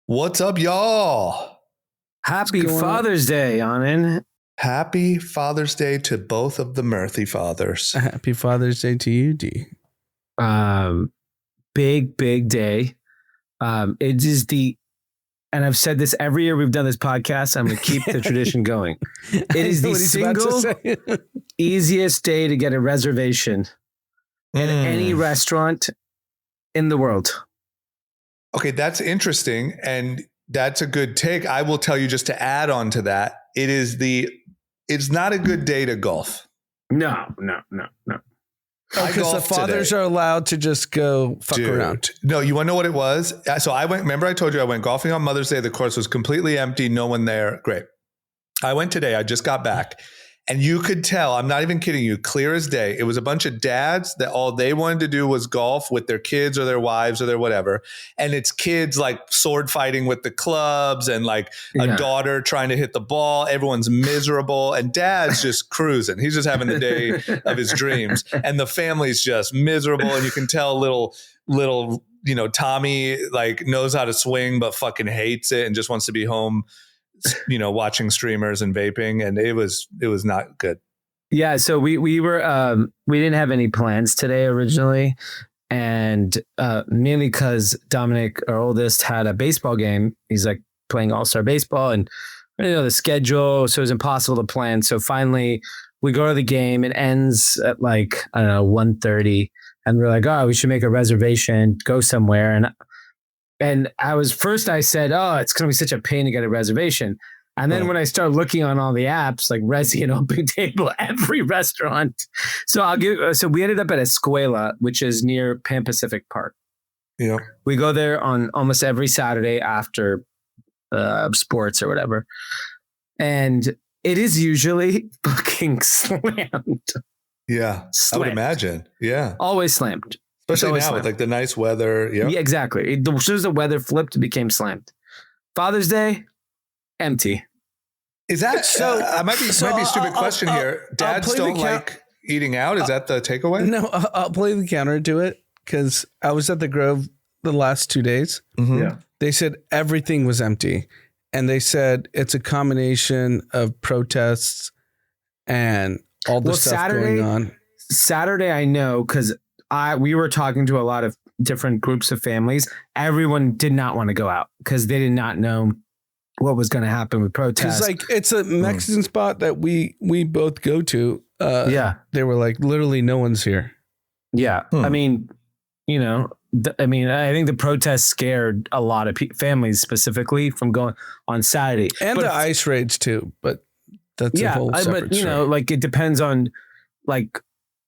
What's up, y'all? Happy Father's Day, Anand. Happy Father's Day to both of the Murthy fathers. Happy Father's Day to you, D. Big day. It is and I've said this every year we've done this podcast. I'm going to keep the tradition going. It is the single easiest day to get a reservation at any restaurant in the world. Okay, that's interesting. And that's a good take. I will tell you, just to add on to that, it's not a good day to golf. No. Because the fathers are allowed to just go fuck around. No, you want to know what it was? So remember I told you I went golfing on Mother's Day. The course was completely empty. No one there. Great. I went today. I just got back. And you could tell, I'm not even kidding you, clear as day. It was a bunch of dads that all they wanted to do was golf with their kids or their wives or their whatever. And it's kids like sword fighting with the clubs and like a daughter trying to hit the ball. Everyone's miserable and dad's just cruising. He's just having the day of his dreams. And the family's just miserable. And you can tell little, Tommy like knows how to swing, but fucking hates it and just wants to be home, watching streamers and vaping, and it was not good. Yeah, so we were we didn't have any plans today originally, and mainly because Dominic, our oldest, had a baseball game. He's like playing all-star baseball, and the schedule, so it was impossible to plan. So finally, we go to the game. It ends at 1:30, and we're like, oh, we should make a reservation, go somewhere, And I said, oh, it's going to be such a pain to get a reservation. And then when I started looking on all the apps, like Resi and Open Table, every restaurant. So we ended up at Escuela, which is near Pan Pacific Park. Yeah. We go there on almost every Saturday after sports or whatever. And it is usually fucking slammed. Yeah. I would imagine. Yeah. Always slammed. Especially now with like the nice weather. Yep. Yeah, exactly. As soon as the weather flipped, it became slammed. Father's Day, empty. Is that so? Might be a stupid question here. Dads don't like eating out. Is that the takeaway? No, I'll play the counter to it because I was at the Grove the last 2 days. Mm-hmm. Yeah. They said everything was empty. And they said it's a combination of protests and all the stuff going on. Saturday, I know because we were talking to a lot of different groups of families. Everyone did not want to go out because they did not know what was going to happen with protests. It's a Mexican spot that we both go to. They were like, literally no one's here. Yeah. I mean, I think the protests scared a lot of families specifically from going on Saturday. And the ICE raids too. But that's a whole separate story. It depends on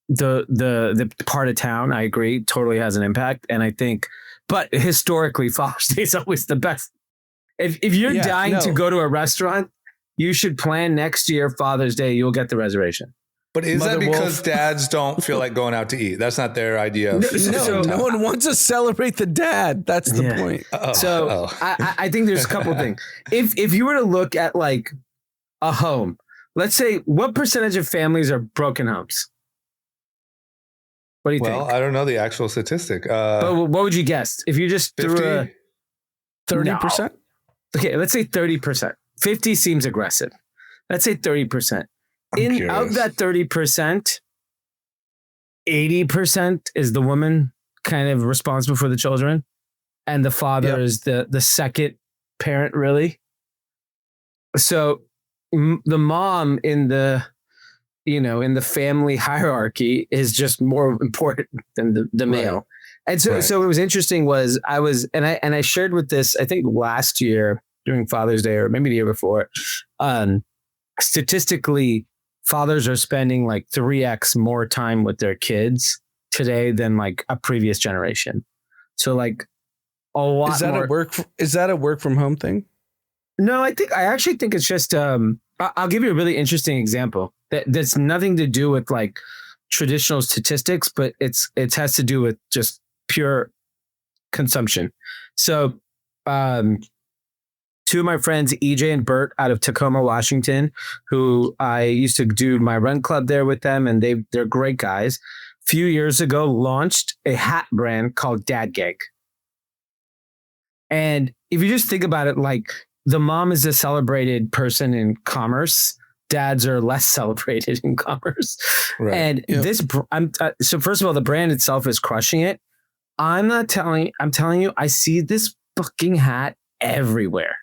the part of town. I agree, totally has an impact. And I think, but historically, Father's Day is always the best. If you're dying to go to a restaurant, you should plan next year Father's Day. You'll get the reservation. But is that because dads don't feel like going out to eat? That's not their idea. No one wants to celebrate the dad. That's the point. I think there's a couple of things. If you were to look at like a home, let's say, what percentage of families are broken homes? What do you think? Well, I don't know the actual statistic. But what would you guess? If you just 50? threw 30%? No. Okay, let's say 30%. 50 seems aggressive. Let's say 30%. Out of that 30%, 80% is the woman kind of responsible for the children. And the father is the second parent, really. So the mom in the family hierarchy is just more important than the male. Right. And so it was interesting I shared with this, I think last year during Father's Day or maybe the year before, statistically, fathers are spending like 3x more time with their kids today than like a previous generation. So like a lot Is that a work from home thing? No, I actually think it's just, I'll give you a really interesting example that's nothing to do with like traditional statistics, but it has to do with just pure consumption. So, two of my friends, EJ and Bert out of Tacoma, Washington, who I used to do my run club there with them, and they're great guys. A few years ago, launched a hat brand called Dad Gag. And if you just think about it, like the mom is a celebrated person in commerce. Dads are less celebrated in commerce. Right. And so first of all, the brand itself is crushing it. I'm telling you, I see this fucking hat everywhere.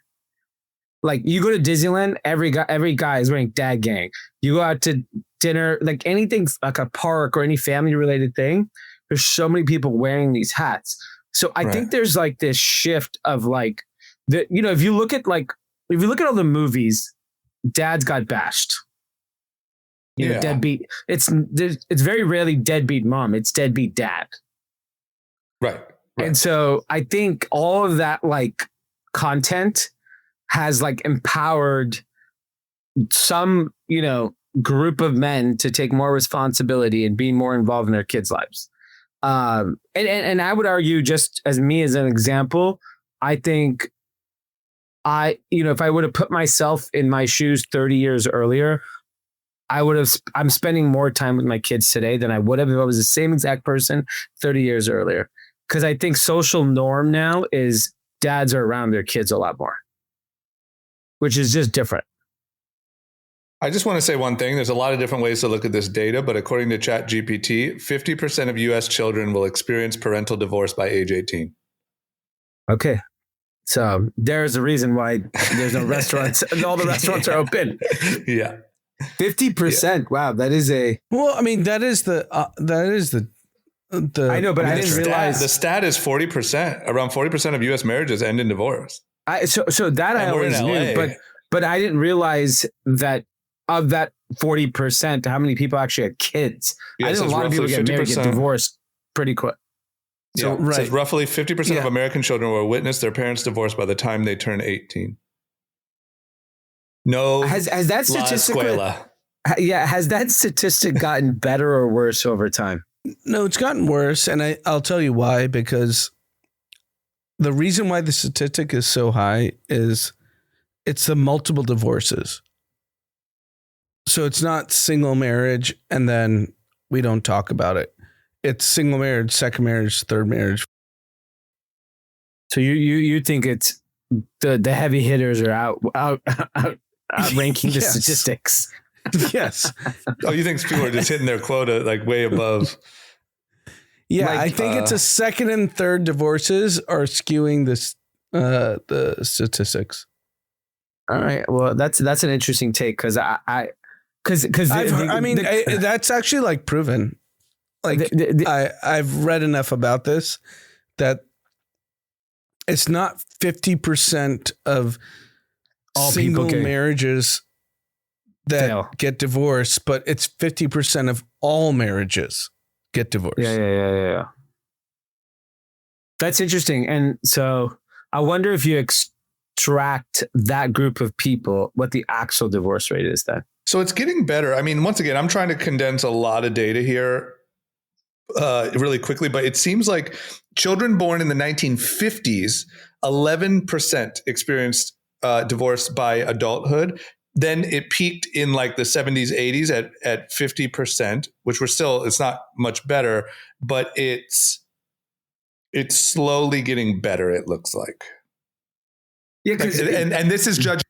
Like you go to Disneyland, every guy is wearing Dad Gang. You go out to dinner, like anything like a park or any family related thing. There's so many people wearing these hats. So I think there's like this shift of like if you look at all the movies, dads got bashed. You know, deadbeat. It's very rarely deadbeat mom. It's deadbeat dad. Right. And so I think all of that like content has like empowered some, group of men to take more responsibility and be more involved in their kids' lives. And I would argue, just as me as an example, I think if I would have put myself in my shoes 30 years earlier, I'm spending more time with my kids today than I would have if I was the same exact person 30 years earlier. Because I think social norm now is dads are around their kids a lot more, which is just different. I just want to say one thing. There's a lot of different ways to look at this data, but according to ChatGPT, 50% of U.S. children will experience parental divorce by age 18. Okay. So there's a reason why there's no restaurants and all the restaurants are open. Yeah. 50%. Yeah. Wow. That is well, I mean, that is the I know, but I didn't realize the stat is 40%. Around 40% of U.S. marriages end in divorce. So that I always knew, but I didn't realize that of that 40%, how many people actually had kids. Yeah, I think a lot of people get married, get divorced pretty quick. So it says roughly 50% of American children will witness their parents' divorce by the time they turn 18. No, has that statistic? Has that statistic gotten better or worse over time? No, it's gotten worse, and I'll tell you why. Because the reason why the statistic is so high is it's the multiple divorces. So it's not single marriage and then we don't talk about it. It's single marriage, second marriage, third marriage. So you think it's the heavy hitters are out ranking the statistics? Yes. Oh, you think people are just hitting their quota like way above? Yeah, I think it's a second and third divorces are skewing the statistics. All right. Well, that's an interesting take because that's actually like proven. Like I've read enough about this that it's not 50% of all single marriages that get divorced, but it's 50% of all marriages get divorced. Yeah. That's interesting. And so I wonder if you extract that group of people, what the actual divorce rate is then. So it's getting better. I mean, once again, I'm trying to condense a lot of data here really quickly, but it seems like children born in the 1950s, 11% experienced divorce by adulthood. Then it peaked in like the 70s, 80s at 50%, which it's not much better, but it's slowly getting better, it looks like. Yeah, and this is judged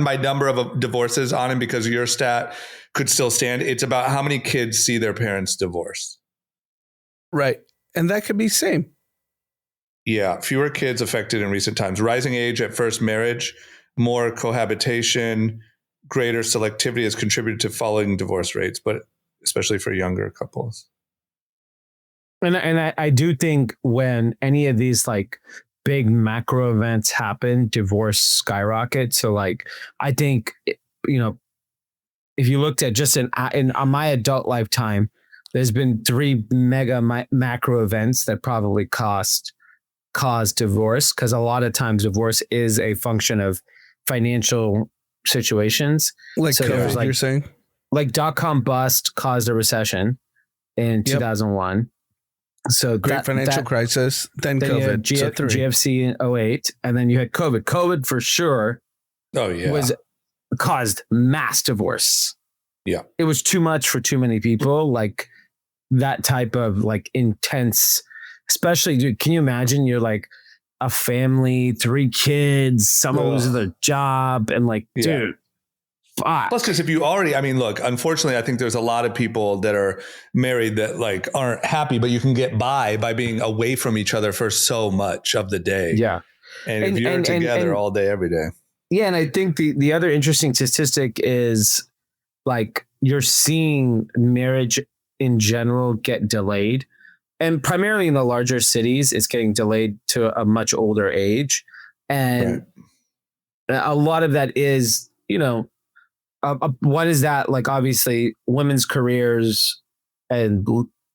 by number of divorces on him because your stat could still stand. It's about how many kids see their parents divorce. Right. And that could be same. Yeah. Fewer kids affected in recent times. Rising age at first marriage, more cohabitation, greater selectivity has contributed to falling divorce rates, but especially for younger couples. And I do think when any of these like big macro events happen, divorce skyrockets. So like, I think, if you looked at just in my adult lifetime, there's been 3 mega macro events that probably caused divorce. Cause a lot of times divorce is a function of financial situations. Like so COVID, you're saying? Like .com bust caused a recession in 2001. So great financial crisis, then COVID, GFC in 2008, and then you had COVID. COVID for sure. Oh yeah, caused mass divorce. Yeah, it was too much for too many people. Like that type of like intense, especially, dude. Can you imagine? You're like a family, 3 kids, someone loses their job, and like, dude, fuck. Plus, because if you already, I mean, look, unfortunately, I think there's a lot of people that are married that like aren't happy, but you can get by being away from each other for so much of the day. Yeah. And if you're together all day, every day. Yeah. And I think the other interesting statistic is like you're seeing marriage in general get delayed. And primarily in the larger cities, it's getting delayed to a much older age. And a lot of that is, you know, what is that? Like, obviously, women's careers and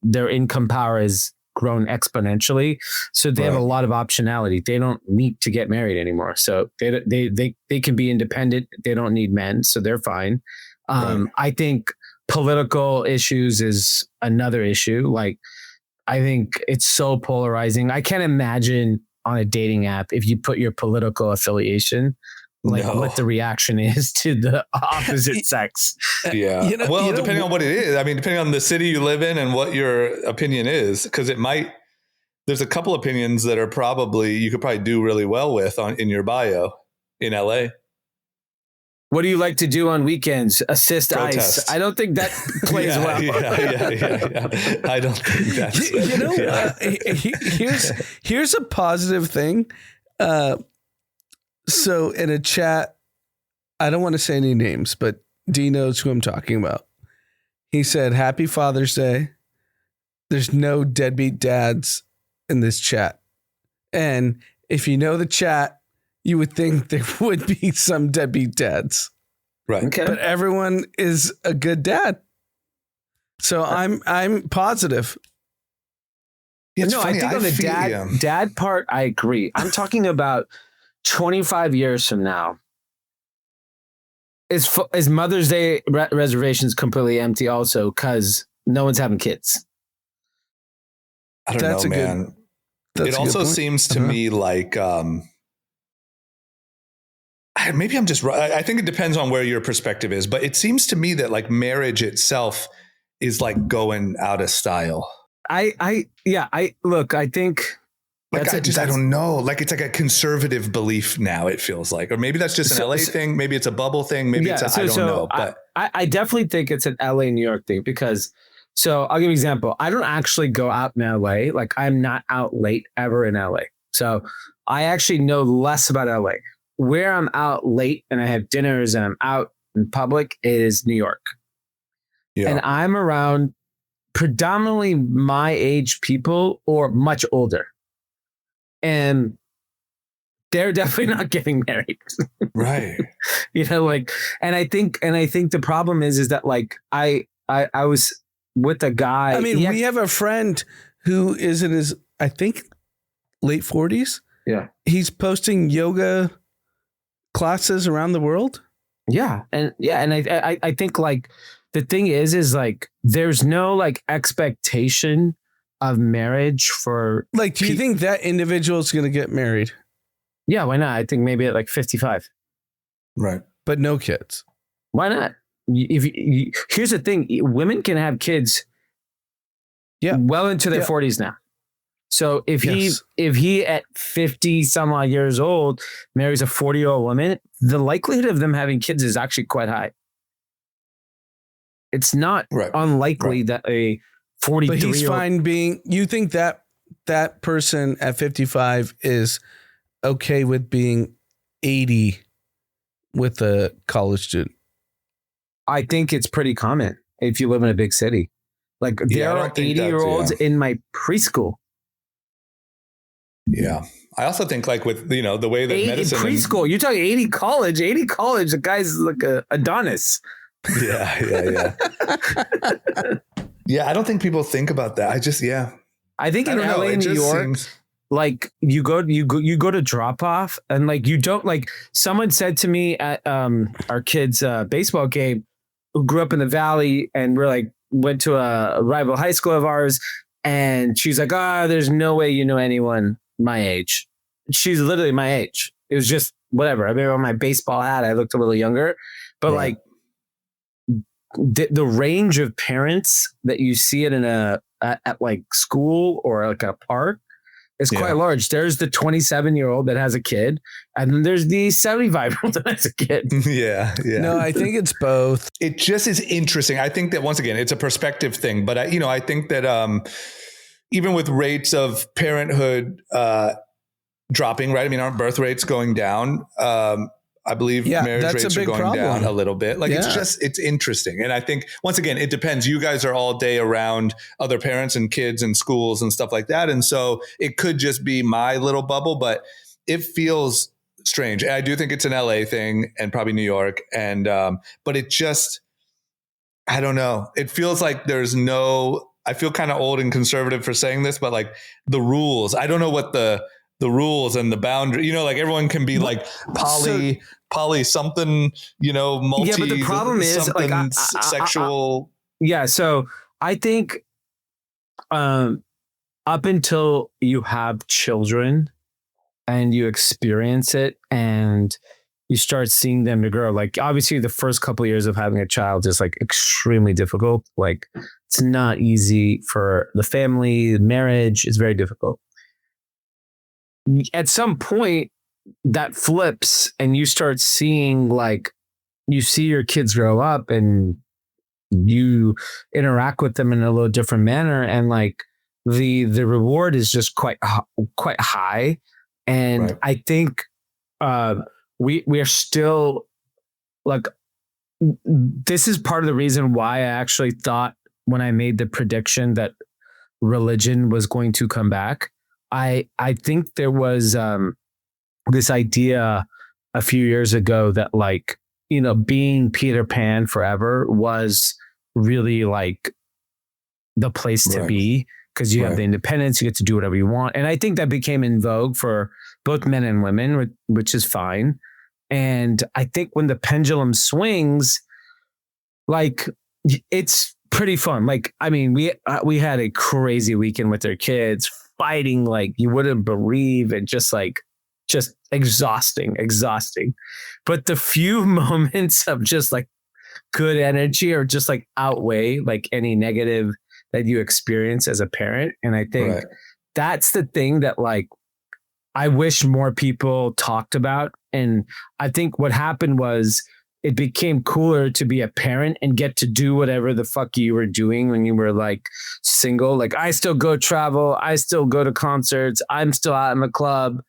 their income power has grown exponentially. So they have a lot of optionality. They don't need to get married anymore. So they can be independent. They don't need men. So they're fine. I think political issues is another issue. Like, I think it's so polarizing. I can't imagine on a dating app if you put your political affiliation, like what the reaction is to the opposite sex. Yeah. Depending on what it is. I mean, depending on the city you live in and what your opinion is, because there's a couple opinions that are you could probably do really well with in your bio in LA. What do you like to do on weekends? Assist Protest. ICE. I don't think that plays well. Yeah. I don't think that's... Here's a positive thing. So in a chat, I don't want to say any names, but D knows who I'm talking about. He said, "Happy Father's Day. There's no deadbeat dads in this chat." And if you know the chat, you would think there would be some deadbeat dads. Right. Okay. But everyone is a good dad. So I'm positive. Yeah, no, funny. I think on the dad part, I agree. I'm talking about 25 years from now. Is Mother's Day reservations completely empty also because no one's having kids? I don't know, man. It also seems to me like... maybe I'm just right. I think it depends on where your perspective is, but it seems to me that like marriage itself is like going out of style. I think like, I don't know. Like, it's like a conservative belief now, it feels like, or maybe that's just an LA thing. Maybe it's a bubble thing. Maybe I don't know. But I definitely think it's an LA, New York thing because, so I'll give you an example. I don't actually go out in LA. Like, I'm not out late ever in LA. So I actually know less about LA. Where I'm out late and I have dinners and I'm out in public is New York. Yeah. And I'm around predominantly my age people or much older. And they're definitely not getting married. Right. You know, like, and I think the problem is that like, I was with a guy. I mean, we have a friend who is in his, I think, late 40s. Yeah. He's posting yoga classes around the world. Yeah. And I think like the thing is like there's no like expectation of marriage for like, do you think that individual is going to get married? Yeah, why not? I think maybe at like 55. Right. But no kids. Why not? Here's the thing, women can have kids well into their 40s now. So if he at 50 some odd years old marries a 40-year-old woman, the likelihood of them having kids is actually quite high. It's not unlikely that a 43-year-old... But he's fine being... You think that person at 55 is okay with being 80 with a college student? I think it's pretty common if you live in a big city. Like there are 80-year-olds in my preschool. Yeah. I also think like with, you know, the way that 80 medicine... preschool, you're talking 80 college, the guy's like a Adonis. Yeah. I don't think people think about that. I think in LA and New York, like you go to drop off and like, you don't like, someone said to me at our kids' baseball game who grew up in the Valley and we're like, went to a rival high school of ours. And she's like, there's no way you know anyone my age. She's literally my age. It was just whatever. I mean, on my baseball hat, I looked a little younger, but like the range of parents that you see at like school or like a park is quite large. There's the 27-year-old that has a kid, and then there's the 75-year-old that has a kid. Yeah. No, I think it's both. It just is interesting. I think that once again, it's a perspective thing, but I think that even with rates of parenthood dropping, right? I mean, aren't birth rates going down? I believe marriage rates are going down a little bit. Like it's interesting. And I think once again, it depends. You guys are all day around other parents and kids and schools and stuff like that. And so it could just be my little bubble, but it feels strange. And I do think it's an LA thing and probably New York. And, but it just, I don't know. It feels like I feel kind of old and conservative for saying this, but like the rules, I don't know what the rules and the boundary, like everyone can be like poly something, multi. Yeah, but the problem is like sexual. So I think up until you have children and you experience it and you start seeing them to grow, like obviously the first couple of years of having a child is like extremely difficult. Like it's not easy for the family, marriage is very difficult. At some point that flips and you start seeing you see your kids grow up and you interact with them in a little different manner. And like the reward is just quite high. And I think we are still like, this is part of the reason why I actually thought when I made the prediction that religion was going to come back. I think there was this idea a few years ago that being Peter Pan forever was really like the place to be because you have the independence, you get to do whatever you want. And I think that became in vogue for both men and women, which is fine. And I think when the pendulum swings, like it's pretty fun. Like, I mean, we had a crazy weekend with their kids fighting like you wouldn't believe, and just exhausting. But the few moments of just like good energy or just like outweigh like any negative that you experience as a parent. And I think that's the thing that like I wish more people talked about. And I think what happened was it became cooler to be a parent and get to do whatever the fuck you were doing when you were like single. Like I still go travel. I still go to concerts. I'm still out in the club.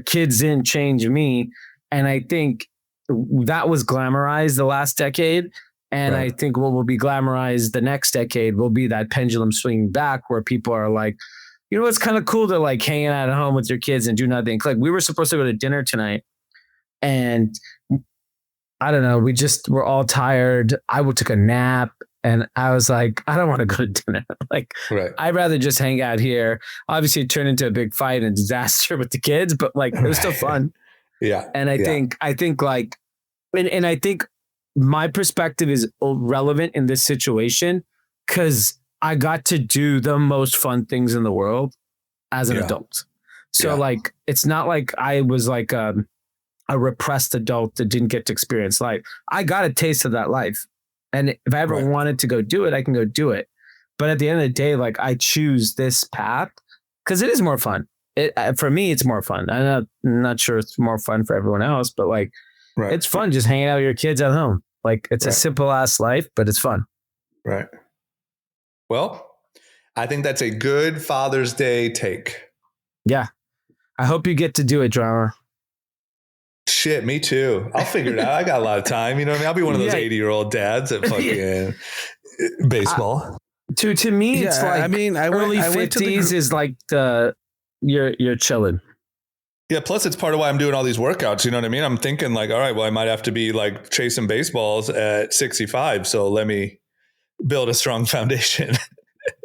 Kids didn't change me. And I think that was glamorized the last decade. And I think what will be glamorized the next decade will be that pendulum swinging back where people are like, it's kind of cool to like hanging out at home with your kids and do nothing. Like we were supposed to go to dinner tonight and I don't know. We're all tired. I took a nap and I was like, I don't want to go to dinner. Like, I'd rather just hang out here. Obviously it turned into a big fight and disaster with the kids, but like, it was still fun. And I think like, and I think my perspective is relevant in this situation because I got to do the most fun things in the world as an adult. So like, it's not like I was like, a repressed adult that didn't get to experience life. I got a taste of that life. And if I ever wanted to go do it, I can go do it. But at the end of the day, like I choose this path because it is more fun. For me, it's more fun. I'm not sure it's more fun for everyone else, but like it's fun just hanging out with your kids at home. Like it's a simple ass life, but it's fun. Right. Well, I think that's a good Father's Day take. Yeah. I hope you get to do it, Drummer. Shit, me too. I'll figure it out. I got a lot of time. You know what I mean? I'll be one of those 80-year-old dads at fucking baseball. To me, it's like early 50s is like you're chilling. Yeah. Plus, it's part of why I'm doing all these workouts. You know what I mean? I'm thinking like, all right, well, I might have to be like chasing baseballs at 65. So let me build a strong foundation.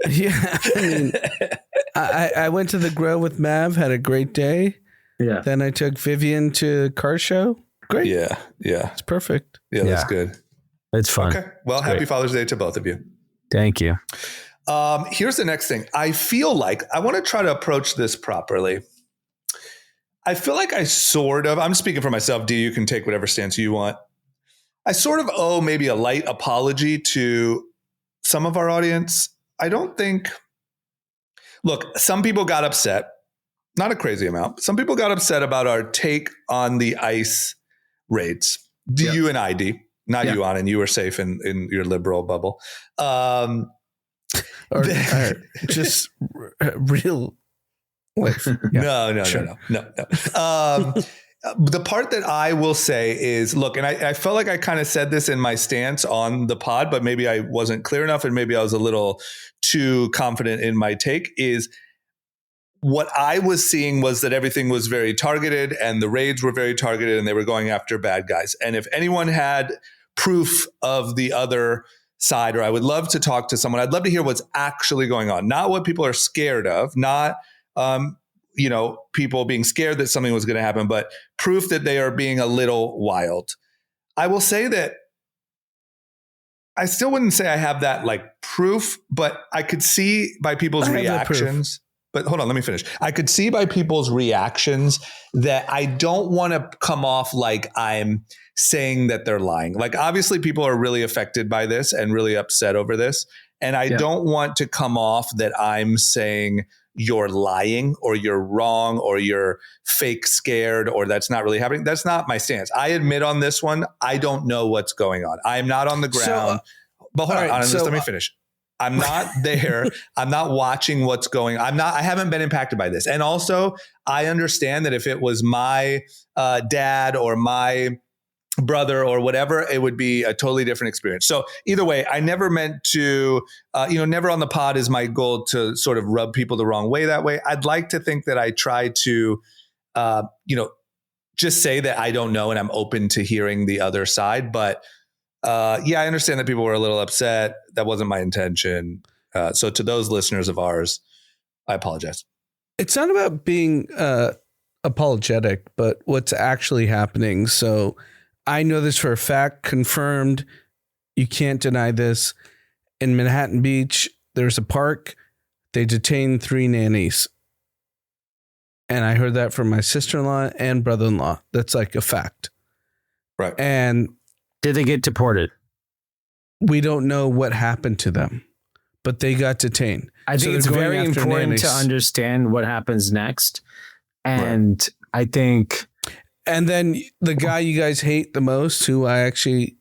Yeah. I mean, I went to the grill with Mav, had a great day. Yeah. Then I took Vivian to car show. Great. Yeah. It's perfect. Yeah, that's good. It's fun. Okay. Well, happy Father's Day to both of you. Thank you. Here's the next thing. I feel like I want to try to approach this properly. I feel like I'm speaking for myself, D, you can take whatever stance you want. I sort of owe maybe a light apology to some of our audience. I don't think look, some people got upset, not a crazy amount. Some people got upset about our take on the ICE raids. You and I, D, not you, Anand. You were safe in your liberal bubble. Or just real life. No. The part that I will say is, look, and I felt like I kind of said this in my stance on the pod, but maybe I wasn't clear enough and maybe I was a little too confident in my take, is what I was seeing was that everything was very targeted and the raids were very targeted and they were going after bad guys. And if anyone had proof of the other side, or I would love to talk to someone, I'd love to hear what's actually going on, not what people are scared of, not, people being scared that something was going to happen, but proof that they are being a little wild. I will say that I still wouldn't say I have that like proof, but I could see by people's reactions. But hold on, let me finish. I could see by people's reactions that I don't want to come off like I'm saying that they're lying. Like, obviously people are really affected by this and really upset over this. And I don't want to come off that I'm saying you're lying or you're wrong or you're fake scared or that's not really happening. That's not my stance. I admit on this one, I don't know what's going on. I am not on the ground. But hold on, just let me finish. I'm not there. I'm not watching what's going on. I haven't been impacted by this. And also, I understand that if it was my dad or my brother or whatever, it would be a totally different experience. So either way, I never meant to, never on the pod is my goal to sort of rub people the wrong way that way. I'd like to think that I try to, just say that I don't know and I'm open to hearing the other side. But I understand that people were a little upset. That wasn't my intention. So to those listeners of ours, I apologize. It's not about being apologetic, but what's actually happening. So I know this for a fact, confirmed. You can't deny this. In Manhattan Beach, there's a park. They detained 3 nannies. And I heard that from my sister-in-law and brother-in-law. That's like a fact. Right. And did they get deported? We don't know what happened to them, but they got detained. I think it's very important to understand what happens next. And I think... And then the guy you guys hate the most, who I actually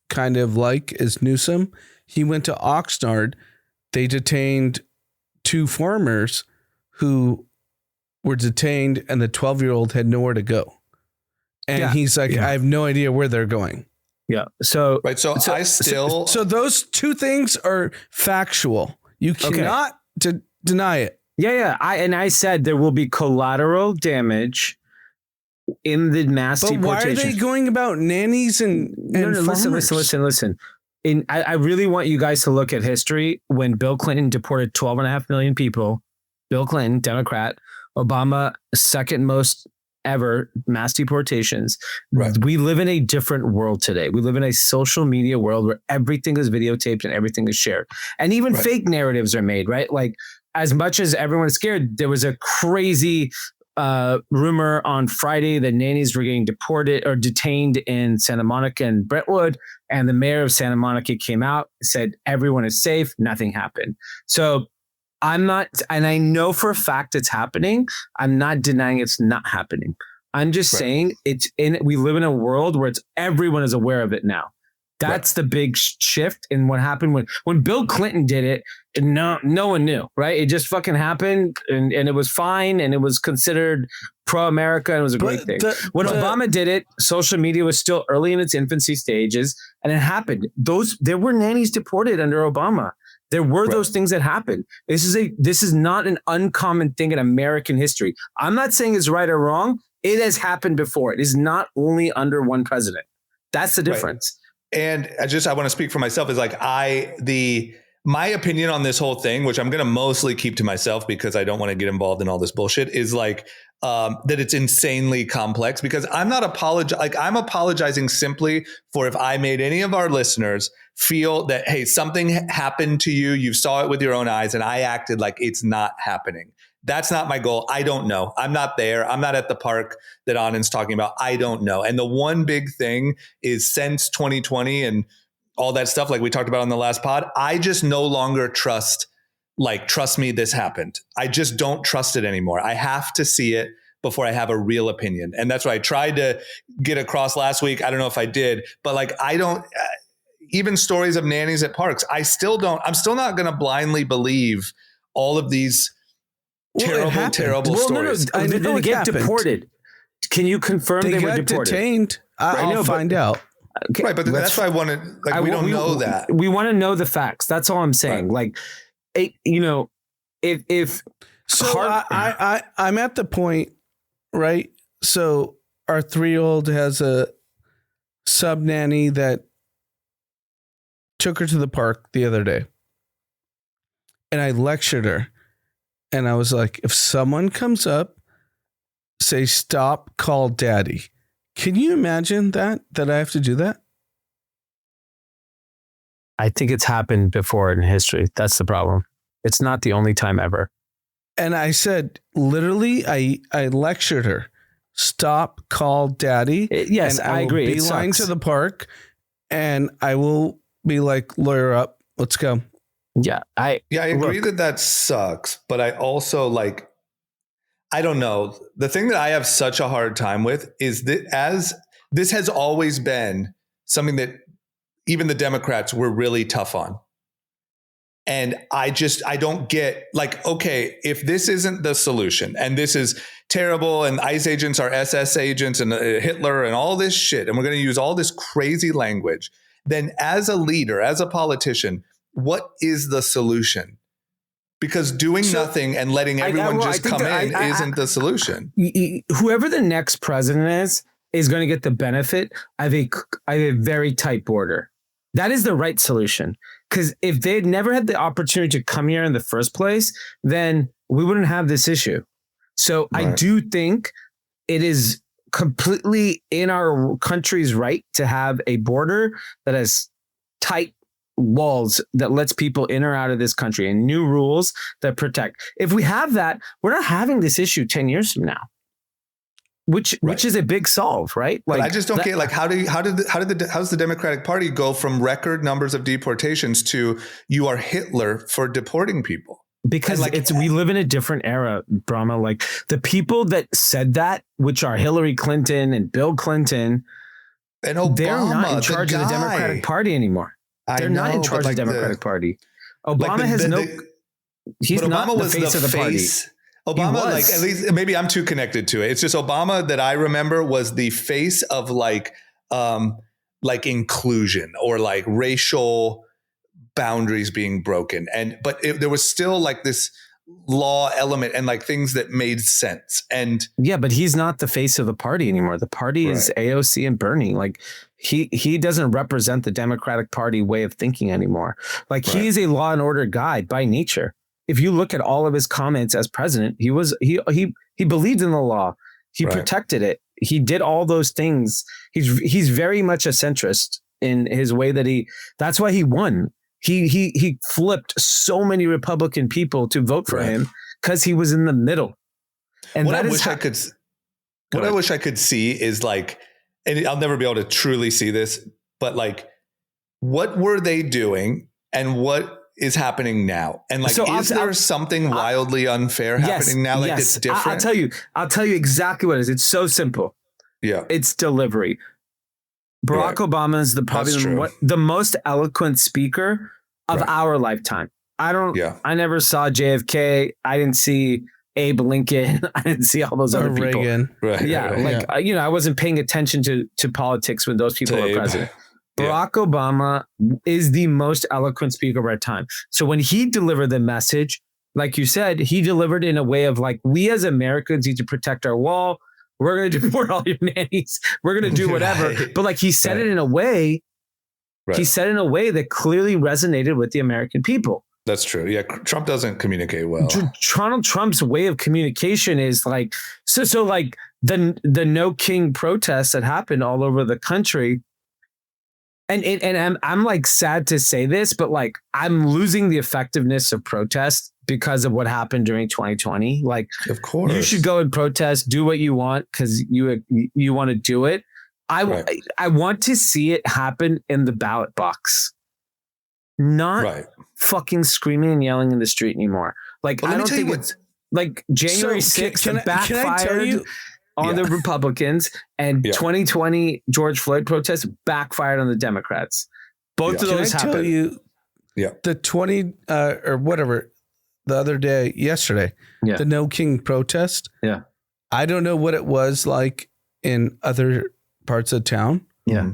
kind of like, is Newsom. He went to Oxnard. They detained 2 farmers who were detained, and the 12-year-old had nowhere to go. And he's like, I have no idea where they're going. Yeah. So So those 2 things are factual. You cannot deny it. Yeah. I said there will be collateral damage in the mass deportation. Why are they going about nannies and farmers? Listen. I really want you guys to look at history. When Bill Clinton deported 12.5 million people, Bill Clinton, Democrat, Obama, second most ever mass deportations. Right. We live in a different world today. We live in a social media world where everything is videotaped and everything is shared. And even fake narratives are made, right? Like, as much as everyone's scared, there was a crazy rumor on Friday that nannies were getting deported or detained in Santa Monica and Brentwood. And the mayor of Santa Monica came out, said everyone is safe. Nothing happened. So I'm not, and I know for a fact it's happening. I'm not denying it's not happening. I'm just saying we live in a world where everyone is aware of it now. That's the big shift in what happened when Bill Clinton did it. No one knew, right? It just fucking happened, and it was fine, and it was considered pro-America, and it was a great thing. When Obama did it, social media was still early in its infancy stages, and it happened. There were nannies deported under Obama. There were those things that happened. This is not an uncommon thing in American history. I'm not saying it's right or wrong. It has happened before. It is not only under one president. That's the difference. Right. And I want to speak for myself, is like my opinion on this whole thing, which I'm going to mostly keep to myself because I don't want to get involved in all this bullshit, is like that it's insanely complex, because I'm not I'm apologizing simply for if I made any of our listeners feel that, hey, something happened to you, you saw it with your own eyes, and I acted like it's not happening. That's not my goal. I don't know. I'm not there. I'm not at the park that Anand's talking about. I don't know. And the one big thing is, since 2020 and all that stuff, like we talked about on the last pod, I just no longer trust like, trust me, this happened. I just don't trust it anymore. I have to see it before I have a real opinion. And that's what I tried to get across last week. I don't know if I did, but like, I don't, even stories of nannies at parks, I'm still not going to blindly believe all of these terrible stories. No. They get deported. Can you confirm they were deported? Detained. I'll find out. Okay. Right, but that's why I wanted. Like, we don't know that. We want to know the facts. That's all I'm saying. Right. Like, if so, I'm at the point, right? So our 3-year-old has a sub nanny that took her to the park the other day, and I lectured her, and I was like, if someone comes up, say, stop, call daddy. Can you imagine that I have to do that? I think it's happened before in history. That's the problem. It's not the only time ever. And I said, literally, I lectured her. Stop, call daddy. Yes, I agree. Be lying to the park, and I will be like, lawyer up. Let's go. Yeah, I agree that sucks, but I also like, I don't know. The thing that I have such a hard time with is that as this has always been something that even the Democrats were really tough on. And I don't get, like, okay, if this isn't the solution and this is terrible and ICE agents are SS agents and Hitler and all this shit, and we're going to use all this crazy language, then as a leader, as a politician, what is the solution? Because doing nothing and letting everyone just come in isn't the solution. Whoever the next president is going to get the benefit of a very tight border. That is the right solution. Because if they'd never had the opportunity to come here in the first place, then we wouldn't have this issue. So right. I do think it is completely in our country's right to have a border that has tight walls that lets people in or out of this country and new rules that protect. If we have that, we're not having this issue 10 years from now, which is a big solve, right? Like, but I just don't get, like, how's the Democratic Party go from record numbers of deportations to you are Hitler for deporting people? Because we live in a different era, Brahma. Like, the people that said that, which are Hillary Clinton and Bill Clinton, and Obama, they're not in charge of the Democratic Party anymore. They're not in charge of the Democratic Party. Obama has no. He's not the face of the party. Obama, like, at least maybe I'm too connected to it. It's just Obama that I remember was the face of like inclusion or like racial boundaries being broken. But there was still like this law element and like things that made sense. And yeah, but he's not the face of the party anymore. The party is AOC and Bernie. Like, he doesn't represent the Democratic Party way of thinking anymore. Like, he is a law and order guy by nature. If you look at all of his comments as president, he believed in the law. He protected it. He did all those things. He's very much a centrist in his way that's why he won. He flipped so many Republican people to vote for him because he was in the middle. And what I wish I could see is like, and I'll never be able to truly see this, but like, what were they doing and what is happening now? And like, is there something wildly unfair happening now? Like, it's different. I'll tell you exactly what it is. It's so simple. Yeah. It's delivery. Barack Obama is probably the most eloquent speaker of our lifetime. I never saw JFK. I didn't see Abe Lincoln. I didn't see all those other people. Reagan. I wasn't paying attention to politics when those people were president. Barack Obama is the most eloquent speaker of our time. So when he delivered the message, like you said, he delivered in a way of like, we as Americans need to protect our wall. We're going to deport all your nannies. We're going to do whatever. But like, he said it in a way, that clearly resonated with the American people. That's true. Yeah. Trump doesn't communicate well. Donald Trump's way of communication is like, so like the No King protests that happened all over the country. And I'm like sad to say this, but like, I'm losing the effectiveness of protest because of what happened during 2020. Like, of course, you should go and protest, do what you want because you want to do it. I want to see it happen in the ballot box, not fucking screaming and yelling in the street anymore. Like, Well, I don't think it's like January 6th backfired on the Republicans, and 2020 George Floyd protests backfired on the Democrats. Both of those happened. Tell you, the 20 or whatever, the other day, yesterday, the No King protest. Yeah. I don't know what it was like in other parts of town. Yeah.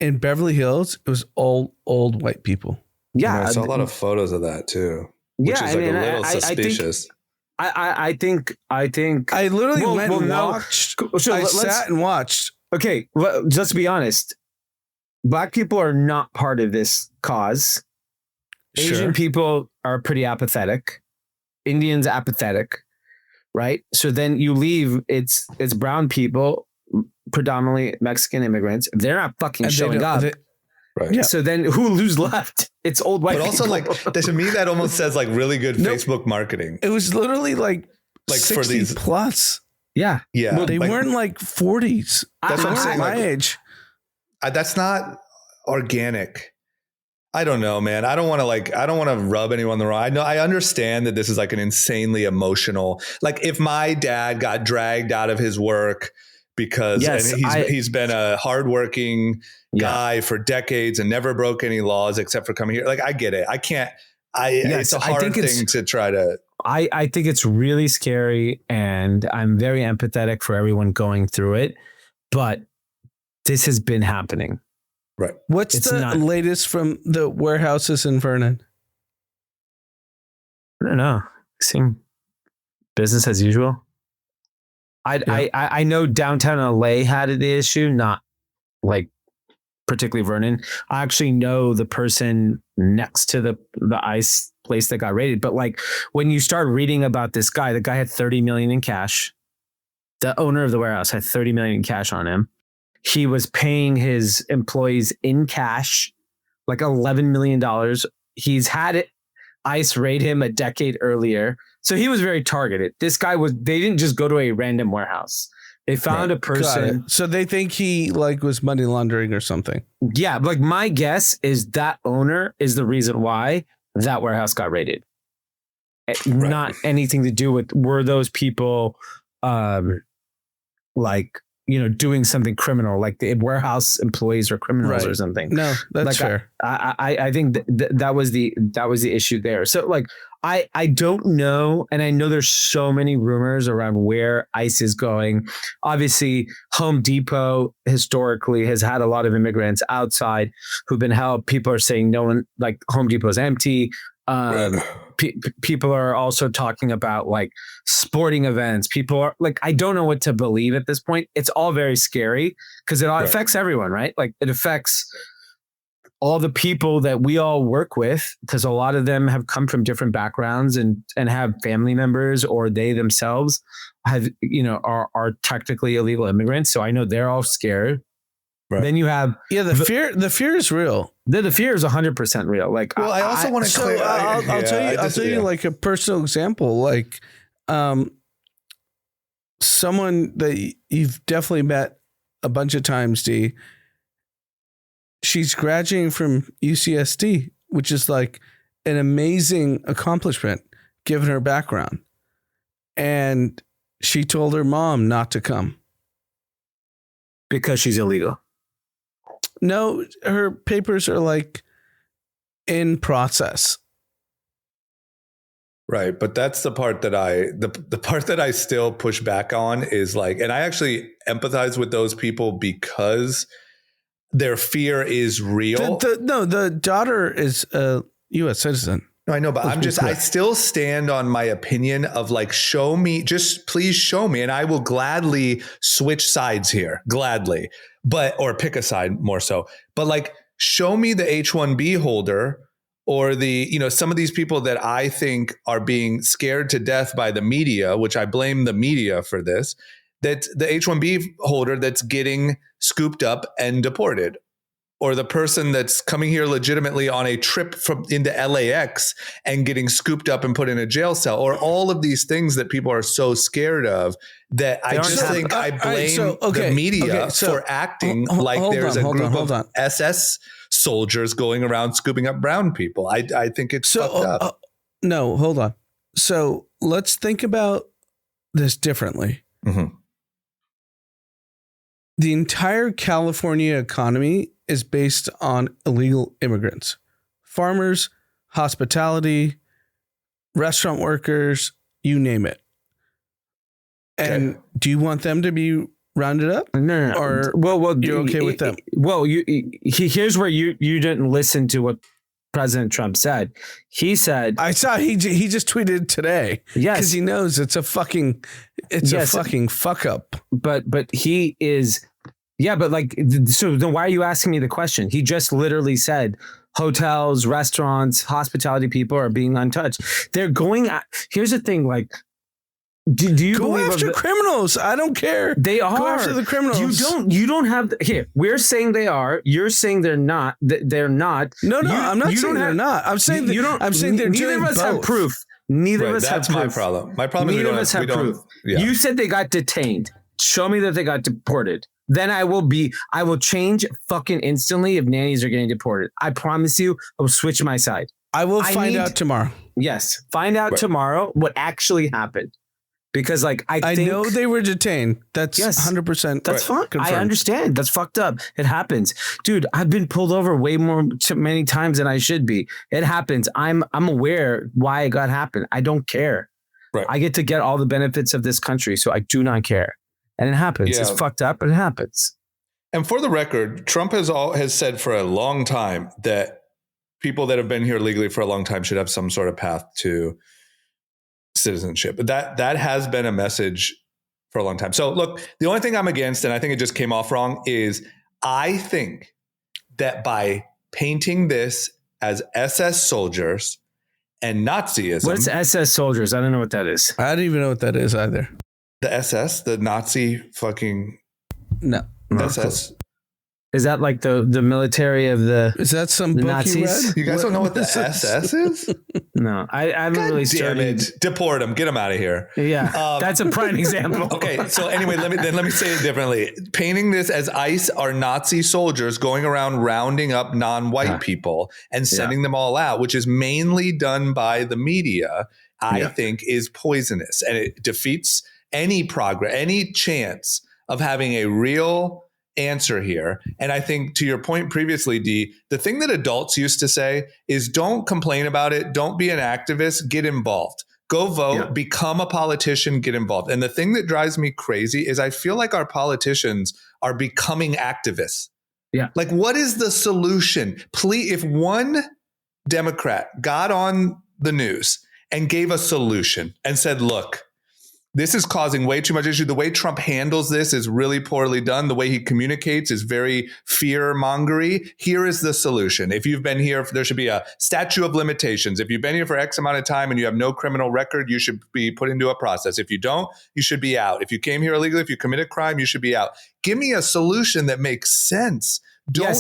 In Beverly Hills, it was all old white people. Yeah. I saw a lot of photos of that too. Which is like a little suspicious. I think I literally went and watched. I sat and watched. Okay, well, let's be honest. Black people are not part of this cause. Asian people are pretty apathetic. Indians apathetic, right? So then you leave. It's brown people, predominantly Mexican immigrants. They're not fucking showing up. Right. Yeah. So then who's left? It's old white people. But also to me, that almost says like really good Facebook marketing. It was literally like 60 for these plus. Yeah. Yeah. Well, they weren't like 40s. That's what I'm saying. My age. That's not organic. I don't know, man. I don't want to rub anyone the wrong. I understand that this is like an insanely emotional, like if my dad got dragged out of his work because he's been a hardworking guy for decades and never broke any laws except for coming here. Like, I get it. It's a hard thing to try to. I think it's really scary, and I'm very empathetic for everyone going through it, but this has been happening. Right. What's the latest from the warehouses in Vernon? I don't know. Seem business as usual. I know downtown LA had the issue, not like particularly Vernon. I actually know the person next to the ICE place that got raided. But like when you start reading about this guy, the guy had 30 million in cash. The owner of the warehouse had 30 million in cash on him. He was paying his employees in cash, like $11 million. He's had ICE raid him a decade earlier. So he was very targeted. This guy they didn't just go to a random warehouse. They found a person. So they think he like was money laundering or something. Yeah. Like my guess is that owner is the reason why that warehouse got raided. Not anything to do with, were those people doing something criminal, like the warehouse employees are criminals or something. No, that's fair. I think that was the issue there. So like, I don't know. And I know there's so many rumors around where ICE is going. Obviously, Home Depot historically has had a lot of immigrants outside who've been held. People are saying no one, like Home Depot's empty. People are also talking about like sporting events. People are like, I don't know what to believe at this point. It's all very scary because it all affects everyone, right? Like it affects all the people that we all work with, because a lot of them have come from different backgrounds and have family members, or they themselves have, are technically illegal immigrants. So I know they're all scared. Right. Then you have the fear is real. The fear is 100% real. Like, well, I also want to clear. I'll tell you like a personal example, like someone that you've definitely met a bunch of times, D. She's graduating from UCSD, which is like an amazing accomplishment given her background. And she told her mom not to come. Because she's illegal. No, her papers are like in process. Right. But that's the part that the part that I still push back on is like, and I actually empathize with those people because their fear is real. The daughter is a U.S. citizen. No, I know, but I still stand on my opinion of like, show me, just please show me. And I will gladly switch sides here, gladly, or pick a side more so. But like, show me the H-1B holder or some of these people that I think are being scared to death by the media, which I blame the media for this, that the H-1B holder that's getting scooped up and deported. or the person that's coming here legitimately on a trip into LAX and getting scooped up and put in a jail cell, or all of these things that people are so scared of, that I just think I blame the media for acting like there's a group of SS soldiers going around scooping up brown people. I think it's fucked up. No, hold on. So let's think about this differently. Mm-hmm. The entire California economy is based on illegal immigrants, farmers, hospitality, restaurant workers, you name it. And do you want them to be rounded up? No. Or you're okay with them? Here's where you didn't listen to what President Trump said. He said, I saw he just tweeted today. Yes, because he knows it's a fucking fuck up. But he is, but like, so then why are you asking me the question? He just literally said hotels, restaurants, hospitality people are being untouched. They're going. Here's the thing, like. Do you go believe after criminals? I don't care. They are. Go after the criminals. You don't have here. We're saying they are. You're saying they're not. They're not. No, I'm not saying they're not. I'm saying you don't. I'm saying they're neither doing of us both. have proof. Neither of us have proof. That's my problem. My problem is neither of us have proof. Yeah. You said they got detained. Show me that they got deported. Then I will change fucking instantly if nannies are getting deported. I promise you, I will switch my side. I will find out tomorrow. Yes, find out tomorrow what actually happened. Because like I know they were detained. That's 100%. That's fine. Confirmed. I understand. That's fucked up. It happens, dude. I've been pulled over many times than I should be. It happens. I'm aware why it got happened. I don't care. Right. I get to get all the benefits of this country, so I do not care. And it happens. Yeah. It's fucked up, but it happens. And for the record, Trump has said for a long time that people that have been here legally for a long time should have some sort of path to citizenship. But that has been a message for a long time. So look, the only thing I'm against, and I think it just came off wrong, is I think that by painting this as SS soldiers and Nazism. What's SS soldiers? I don't know what that is. I don't even know what that is either. The SS, the Nazi fucking SS. Is that like the military of the? Is that some book Nazis? You guys don't know what the SS is? No, I haven't really studied. Deport them, get them out of here. Yeah, that's a prime example. Okay, so anyway, let me say it differently. Painting this as ICE are Nazi soldiers going around rounding up non-white people and sending them all out, which is mainly done by the media, I think is poisonous, and it defeats any progress, any chance of having a real answer here. And I think to your point previously, D, the thing that adults used to say is don't complain about it. Don't be an activist, get involved. Go vote, become a politician, get involved. And the thing that drives me crazy is I feel like our politicians are becoming activists. Yeah. Like, what is the solution? Please, if one Democrat got on the news and gave a solution and said, look, this is causing way too much issue. The way Trump handles this is really poorly done. The way he communicates is very fear-mongery. Here is the solution. If you've been here, there should be a statute of limitations. If you've been here for X amount of time and you have no criminal record, you should be put into a process. If you don't, you should be out. If you came here illegally, if you commit a crime, you should be out. Give me a solution that makes sense. Don't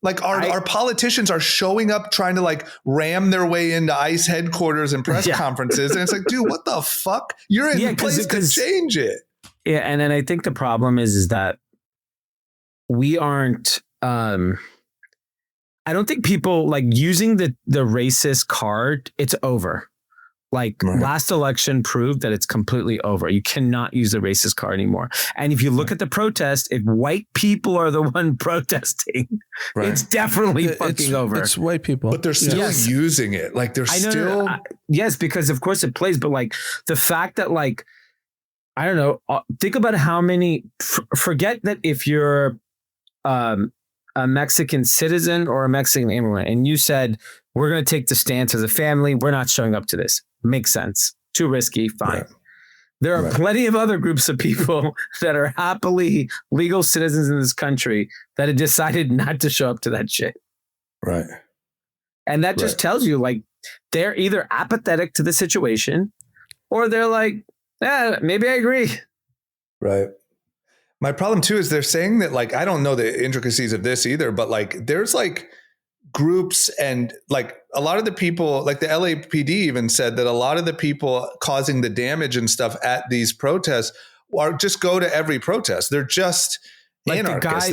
like our politicians are showing up trying to like ram their way into ICE headquarters and press conferences. And it's like, dude, what the fuck? You're in place to change it. Yeah. And then I think the problem is that we aren't, I don't think people like using the racist card. It's over. Like last election proved that it's completely over. You cannot use the racist card anymore. And if you look at the protest, if white people are the one protesting, it's definitely fucking over. It's white people. But they're still using it. Like they're still. Yes, because of course it plays. But like the fact that like, I don't know, think about how many, forget that if you're a Mexican citizen or a Mexican immigrant and you said, we're going to take the stance as a family, we're not showing up to this. Makes sense. Too risky. Fine. There are plenty of other groups of people that are happily legal citizens in this country that have decided not to show up to that shit. Right. And that just tells you like they're either apathetic to the situation or they're like, maybe I agree. Right. My problem too is they're saying that, like, I don't know the intricacies of this either, but like there's like groups and like a lot of the people, like the LAPD even said that a lot of the people causing the damage and stuff at these protests are just go to every protest. They're just like anarchists.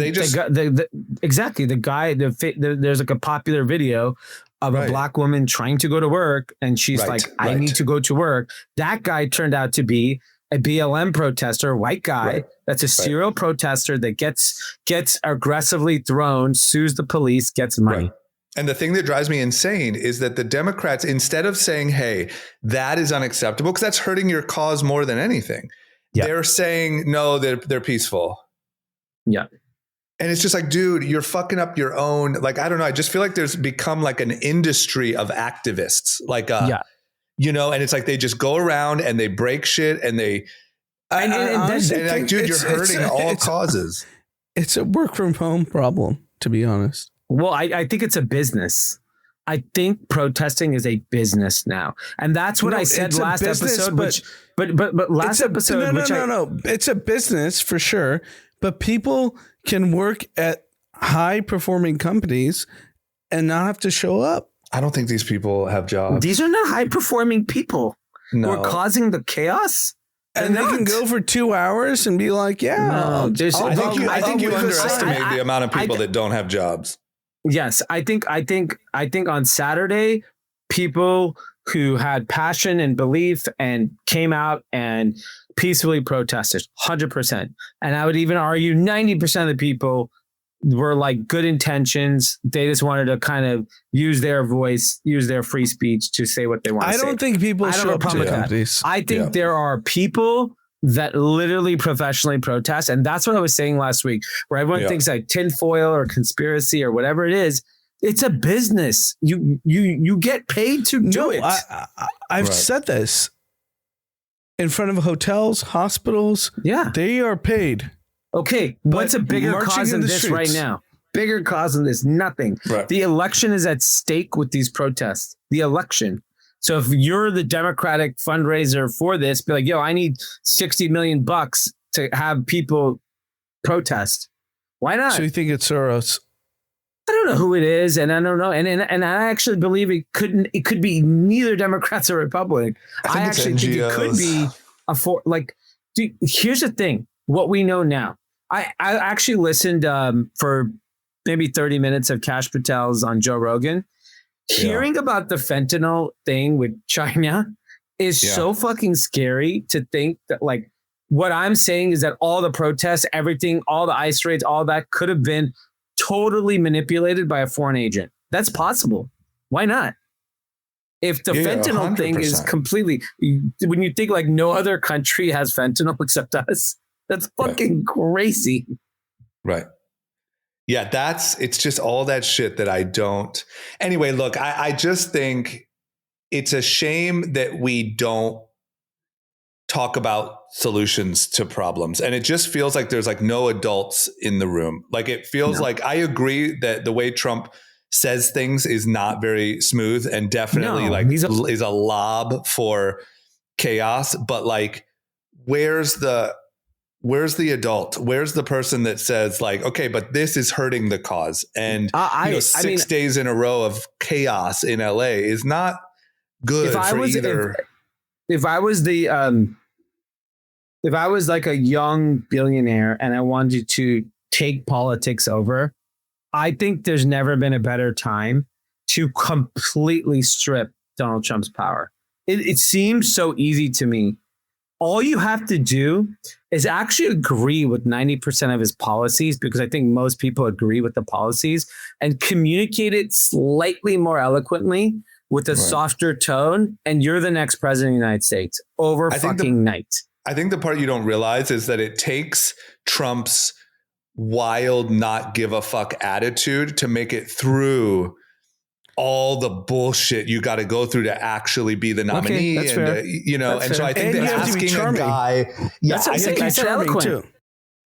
Exactly. The guy, there's like a popular video of a black woman trying to go to work, and she's like, I need to go to work. That guy turned out to be a BLM protester, white guy. That's a serial protester that gets aggressively thrown, sues the police, gets money. And the thing that drives me insane is that the Democrats, instead of saying, hey, that is unacceptable, because that's hurting your cause more than anything, they're saying, no, they're peaceful. Yeah. And it's just like, dude, you're fucking up your own. Like, I don't know. I just feel like there's become like an industry of activists. Like, you know, and it's like they just go around and they break shit and they, and like, dude, you're hurting all causes. It's a work from home problem, to be honest. Well, I think it's a business. I think protesting is a business now, and that's what I said last episode. But last episode, no, it's a business for sure. But people can work at high performing companies and not have to show up. I don't think these people have jobs. These are not high performing people who are causing the chaos. And they can go for 2 hours and be like, I think you underestimate the amount of people that don't have jobs. Yes, I think on Saturday, people who had passion and belief and came out and peacefully protested, 100%. And I would even argue 90% of the people were like good intentions. They just wanted to kind of use their voice, use their free speech to say what they want to say. I don't think people show up to that. I think there are people that literally professionally protest. And that's what I was saying last week, where everyone thinks like tinfoil or conspiracy or whatever it is. It's a business. You get paid to do it. I've said this in front of hotels, hospitals. Yeah. They are paid. Okay. What's a bigger cause than this right now? Bigger cause than this? Nothing. Right. The election is at stake with these protests. The election. So if you're the Democratic fundraiser for this, be like, yo, I need $60 million to have people protest. Why not? So you think it's Soros? I don't know who it is, and I don't know, and I actually believe it could be neither Democrats or Republicans. I actually think it could be dude, here's the thing: what we know now. I actually listened for maybe 30 minutes of Kash Patel's on Joe Rogan. Hearing about the fentanyl thing with China is so fucking scary to think that, like, what I'm saying is that all the protests, everything, all the ICE raids, all that could have been totally manipulated by a foreign agent. That's possible. Why not? If the fentanyl 100%. Thing is completely, when you think like no other country has fentanyl except us, that's fucking crazy. Right. Yeah, it's just all that shit that I don't. Anyway, look, I just think it's a shame that we don't talk about solutions to problems. And it just feels like there's like no adults in the room. Like it feels like I agree that the way Trump says things is not very smooth and definitely is a lob for chaos. But like, where's the adult? Where's the person that says like, okay, but this is hurting the cause? And 6 days in a row of chaos in LA is not good for either. If I was like a young billionaire and I wanted to take politics over, I think there's never been a better time to completely strip Donald Trump's power. It seems so easy to me. All you have to do is actually agree with 90% of his policies, because I think most people agree with the policies, and communicate it slightly more eloquently with a softer tone, and you're the next president of the United States night. I think the part you don't realize is that it takes Trump's wild, not give a fuck attitude to make it through all the bullshit you got to go through to actually be the nominee. Okay, so I think that asking a guy, I think he's charming too.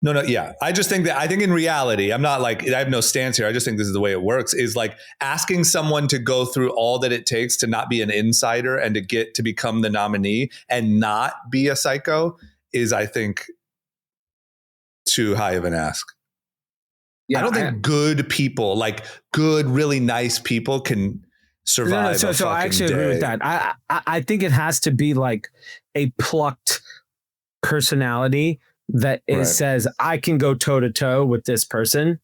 No. Yeah. I think in reality, I'm not like, I have no stance here. I just think this is the way it works, is like asking someone to go through all that it takes to not be an insider and to get to become the nominee and not be a psycho is, I think, too high of an ask. Yeah, I don't think good people, like good, really nice people, can survive. So I actually agree with that. I think it has to be like a plucked personality that says, I can go toe to toe with this person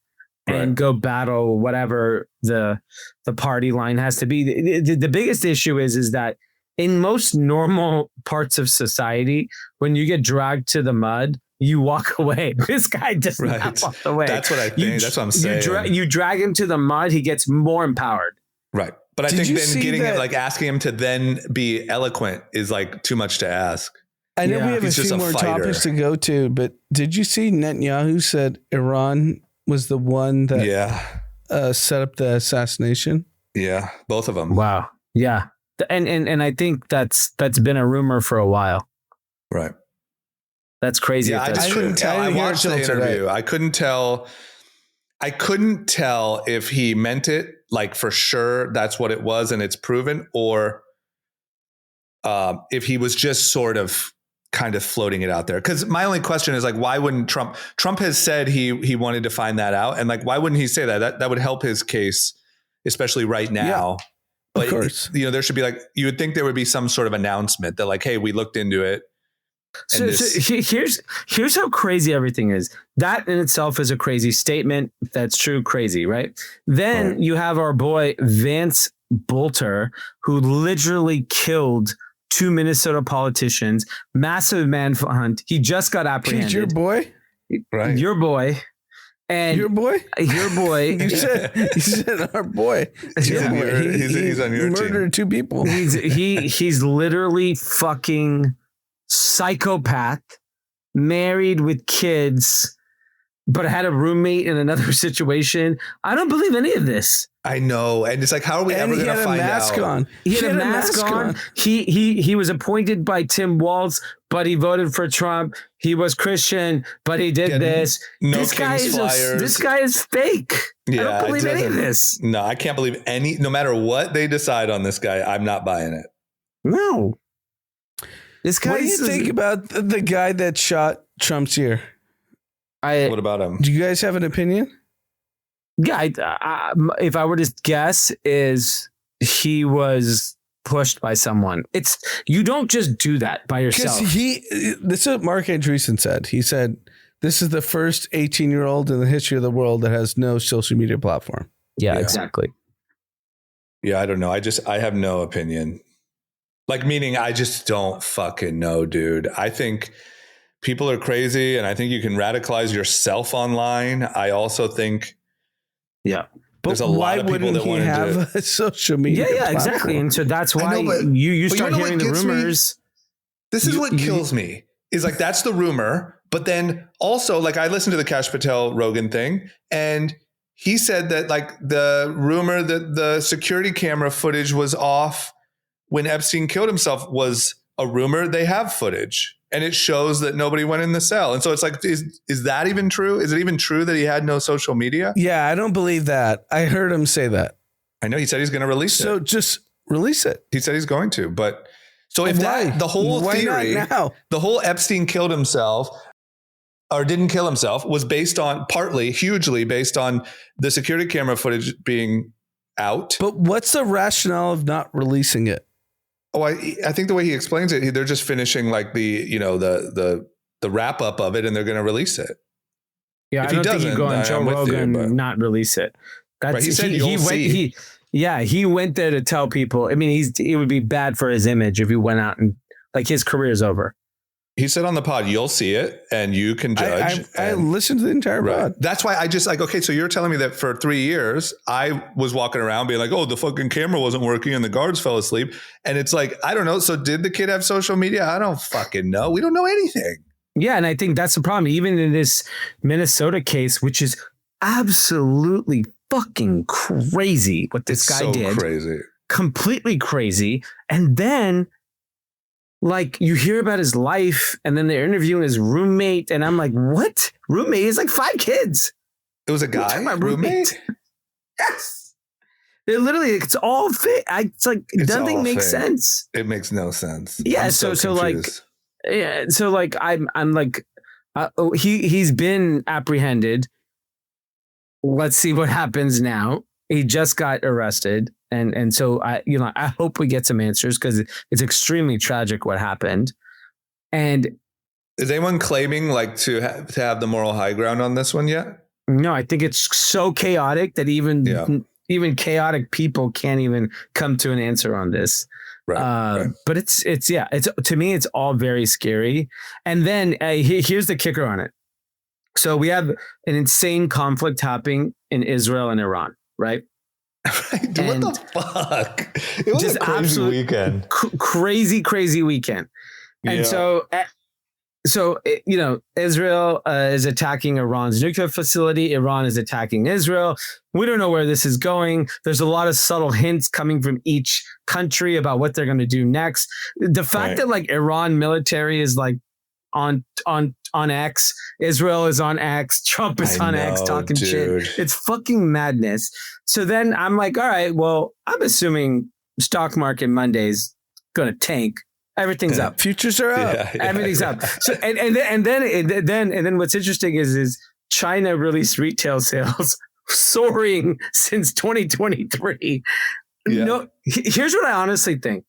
and go battle whatever the party line has to be. The biggest issue is that in most normal parts of society, when you get dragged to the mud, you walk away. This guy does not walk away. That's what I think. That's what I'm saying. You drag him to the mud, he gets more empowered. Right. But I think then getting him, like asking him to then be eloquent is like too much to ask. I know we have a few more topics to go to, but did you see Netanyahu said Iran was the one that set up the assassination? Yeah, both of them. Wow. Yeah. And I think that's been a rumor for a while. Right. That's crazy. Yeah, I just couldn't tell. I watched the interview. I couldn't tell if he meant it, like for sure that's what it was and it's proven, or if he was just sort of kind of floating it out there. Because my only question is like, why wouldn't Trump has said he wanted to find that out, and like, why wouldn't he say that? That would help his case, especially right now. Yeah, but of course, there should be like, you would think there would be some sort of announcement that like, hey, we looked into it. So here's how crazy everything is. That in itself is a crazy statement. That's true. Crazy, right? Then you have our boy Vance Boelter, who literally killed 2 Minnesota politicians. Massive manhunt. He just got apprehended. He's your boy, right? Your boy. And your boy. You said our boy. He's on your team. Murdered 2 people. He's literally fucking psychopath, married with kids, but had a roommate in another situation. I don't believe any of this. I know. And it's like, how are we ever going to find out? He had a mask on. He was appointed by Tim Walz, but he voted for Trump. He was Christian, but he did this. This guy is fake. Yeah, I don't believe any of this. No, I can't believe no matter what they decide on this guy, I'm not buying it. No. This guy. What do you think about the guy that shot Trump's ear? What about him? Do you guys have an opinion? Yeah, if I were to guess, is he was pushed by someone. You don't just do that by yourself. This is what Mark Andreessen said. He said, this is the first 18-year-old in the history of the world that has no social media platform. Yeah, exactly. Yeah, I don't know. I have no opinion. Like, meaning I just don't fucking know, dude. I think people are crazy, and I think you can radicalize yourself online. I also think, but there's a lot of people that want to have a social media. Yeah, exactly. And so that's why you start hearing the rumors. This is what kills me. Is like, that's the rumor, but then also, like, I listened to the Kash Patel Rogan thing, and he said that like the rumor that the security camera footage was off when Epstein killed himself was a rumor. They have footage and it shows that nobody went in the cell. And so it's like, is that even true? Is it even true that he had no social media? Yeah, I don't believe that. I heard him say that. I know he said he's going to release it. So just release it. He said he's going to, but so if the whole theory, the whole Epstein killed himself or didn't kill himself was based on hugely based on the security camera footage being out. But what's the rationale of not releasing it? Oh, I think the way he explains it, they're just finishing like the wrap up of it, and they're going to release it. Yeah, I don't think you go on Joe Rogan and not release it. That's right, he said he went there to tell people. I mean, it would be bad for his image if he went out and like his career's over. He said on the pod, you'll see it and you can judge. I listened to the entire pod. That's why I just like, okay, so you're telling me that for 3 years, I was walking around being like, oh, the fucking camera wasn't working and the guards fell asleep. And it's like, I don't know. So did the kid have social media? I don't fucking know. We don't know anything. Yeah. And I think that's the problem. Even in this Minnesota case, which is absolutely fucking crazy what this guy did. Crazy. Completely crazy. And then like you hear about his life and then they're interviewing his roommate. And I'm like, what? Roommate is like 5 kids. It was a guy? Roommate? Yes. It literally, it's all fake. It's like, nothing makes sense. It makes no sense. Yeah. So like, yeah. So like, I'm like, He's been apprehended. Let's see what happens now. He just got arrested, and so I hope we get some answers because it's extremely tragic what happened. And is anyone claiming like to have the moral high ground on this one yet? No, I think it's so chaotic that even chaotic people can't even come to an answer on this. Right. But it's to me, it's all very scary. And then here's the kicker on it. So we have an insane conflict happening in Israel and Iran, right? Right. What the fuck? It was just a crazy weekend. Crazy weekend. And so, Israel is attacking Iran's nuclear facility. Iran is attacking Israel. We don't know where this is going. There's a lot of subtle hints coming from each country about what they're going to do next. The fact that like Iran military is like on X, Israel is on X, Trump is on X talking shit. It's fucking madness. So then I'm like, all right, well, I'm assuming stock market Monday's going to tank. Everything's up. Futures are up. Everything's up. So and then what's interesting is China released retail sales soaring since 2023. Yeah. No, here's what I honestly think.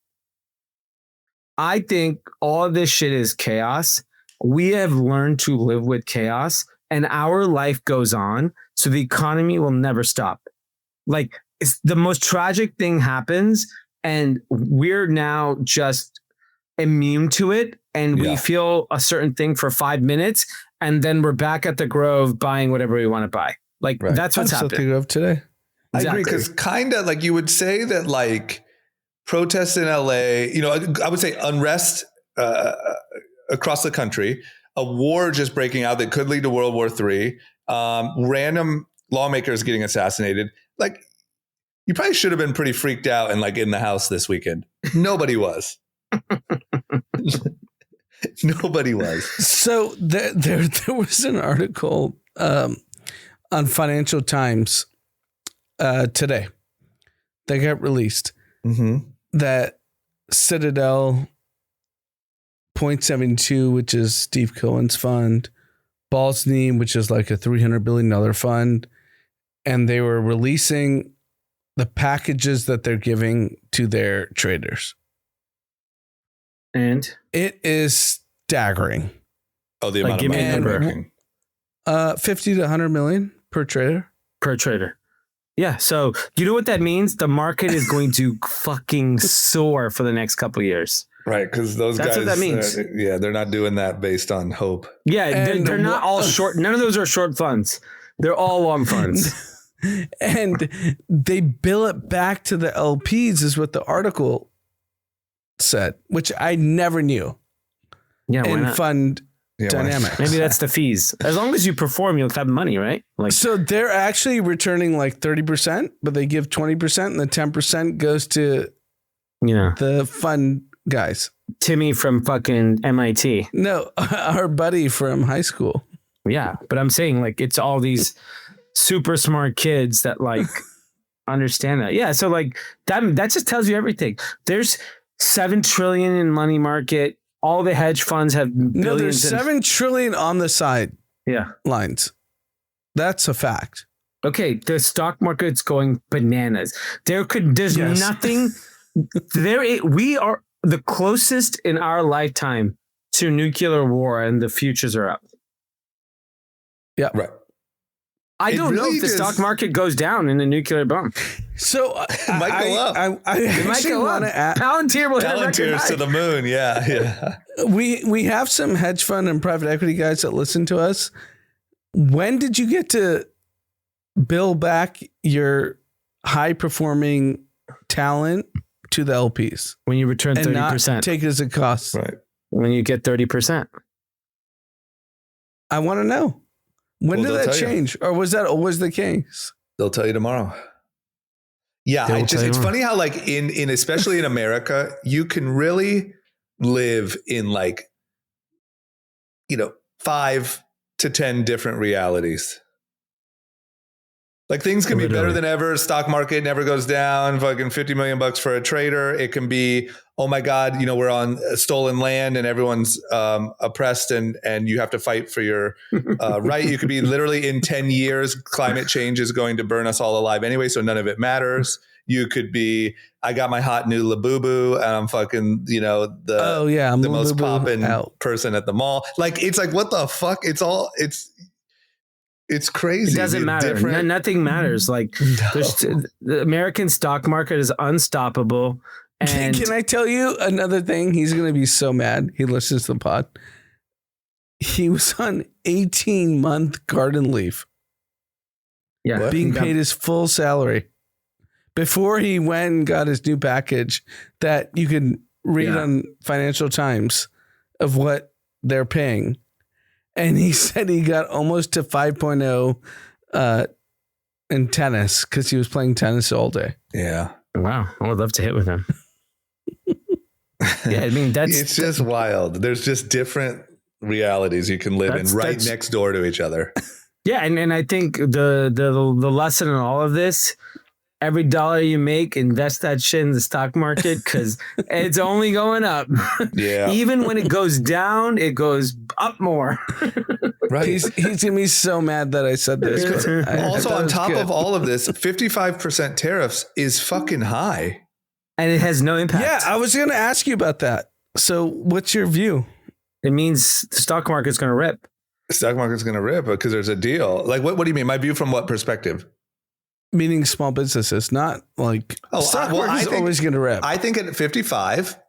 I think all of this shit is chaos. We have learned to live with chaos, and our life goes on, so the economy will never stop. Like, it's the most tragic thing happens, and we're now just immune to it, and we feel a certain thing for 5 minutes, and then we're back at the Grove buying whatever we want to buy. Like that's what's happening. The Grove today. Exactly. I agree, because kind of like you would say that like protests in LA, I would say unrest across the country, a war just breaking out that could lead to World War III, random lawmakers getting assassinated. Like you probably should have been pretty freaked out and like in the house this weekend. Nobody was. Nobody was. So there was an article on Financial Times today that got released that Citadel, Point72, which is Steve Cohen's fund, Balsney, which is like a $300 billion fund, and they were releasing the packages that they're giving to their traders. And it is staggering. Oh, the amount of money they're making. 50 to 100 million per trader. Per trader. Yeah. So you know what that means? The market is going to fucking soar for the next couple of years. Right. Because those guys. That's what that means. They're not doing that based on hope. Yeah. They're not all short. None of those are short funds. They're all long funds. And they bill it back to the LPs is what the article said, which I never knew. Yeah, in fund dynamics. Maybe that's the fees. As long as you perform, you'll have money, right? Like, so they're actually returning like 30%, but they give 20%, and the 10% goes to the fund guys. Timmy from fucking MIT. No, our buddy from high school. Yeah, but I'm saying like it's all these super smart kids that like understand that. Yeah, so like that just tells you everything. There's $7 trillion in money market. All the hedge funds have billions. No, there's $7 trillion on the side. Yeah, lines. That's a fact. Okay, the stock market's going bananas. There's nothing. We are the closest in our lifetime to nuclear war, and the futures are up. Yeah, right. I don't know if the stock market goes down in a nuclear bomb. So it might go up. I might go up. Palantir will Palantir's to the moon. Yeah. We have some hedge fund and private equity guys that listen to us. When did you get to bill back your high performing talent to the LPs? When you return 30%. Not take it as a cost. Right. When you get 30%. I want to know. When did that change? Or was that always the case? They'll tell you tomorrow. Yeah, it's funny how like in especially in America, you can really live in like 5 to 10 different realities. Like things can be better than ever. Stock market never goes down. Fucking $50 million for a trader. It can be, oh my God, we're on stolen land and everyone's oppressed and you have to fight for your right. You could be literally in 10 years, climate change is going to burn us all alive anyway. So none of it matters. You could be, I got my hot new Labubu and I'm fucking, I'm the most poppin' person at the mall. Like, it's like, what the fuck? It's crazy. It doesn't matter. Nothing matters. Like the American stock market is unstoppable. And can I tell you another thing? He's going to be so mad. He listens to the pod. He was on 18-month garden leave. Yeah. Being paid his full salary before he went and got his new package that you can read on Financial Times of what they're paying. And he said he got almost to 5.0 in tennis because he was playing tennis all day. Yeah. Wow. I would love to hit with him. Yeah, I memean, it's just wild. There's just different realities you can live in right next door to each other. Yeah. And I think the lesson in all of this, every dollar you make, invest that shit in the stock market because it's only going up. Yeah. Even when it goes down, it goes up more. Right. He's going to be so mad that I said this. Also, on top of all of this, 55% tariffs is fucking high. And it has no impact. Yeah, I was going to ask you about that. So what's your view? It means the stock market's going to rip. The stock market's going to rip because there's a deal. Like, what do you mean? My view from what perspective? Meaning small businesses, not like stock market's always going to rip. I think at 55,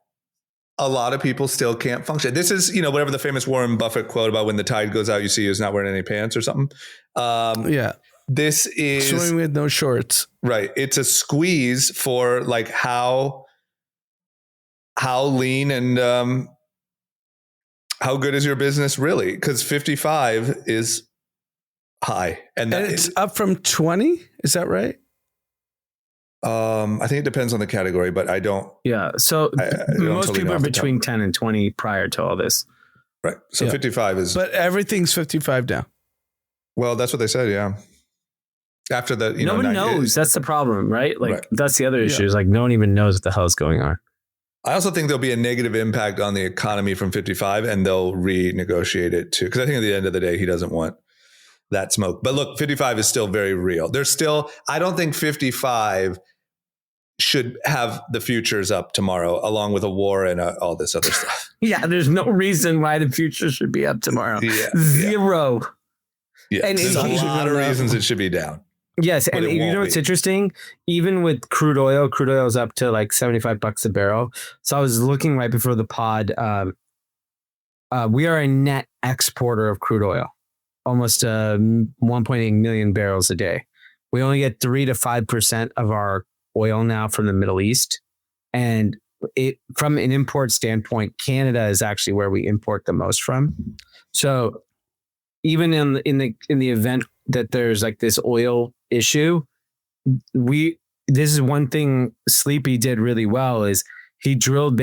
a lot of people still can't function. This is, whatever the famous Warren Buffett quote about when the tide goes out, you see who's not wearing any pants or something. Yeah. This is swimming with no shorts. Right. It's a squeeze for like how lean and how good is your business really? Because 55 is high. And it's up from 20. Is that right? I think it depends on the category, but I don't. Yeah. So most people are between 10 and 20 prior to all this. Right. So 55 is. But everything's 55 now. Well, that's what they said. Yeah. After the, no one knows. That's the problem, right? Like that's the other issue is like no one even knows what the hell is going on. I also think there'll be a negative impact on the economy from 55 and they'll renegotiate it too. Because I think at the end of the day, he doesn't want that smoke. But look, 55 is still very real. I don't think 55 should have the futures up tomorrow along with a war and all this other stuff. Yeah, there's no reason why the future should be up tomorrow. Zero. Yeah, and there's a lot of reasons it should be down. Yes, and you know what's interesting? Even with crude oil is up to like $75 a barrel. So I was looking right before the pod. We are a net exporter of crude oil, almost 1.8 million barrels a day. We only get 3 to 5% of our oil now from the Middle East, and from an import standpoint, Canada is actually where we import the most from. So even in the event that there's like this oil issue, this is one thing Sleepy did really well is he drilled.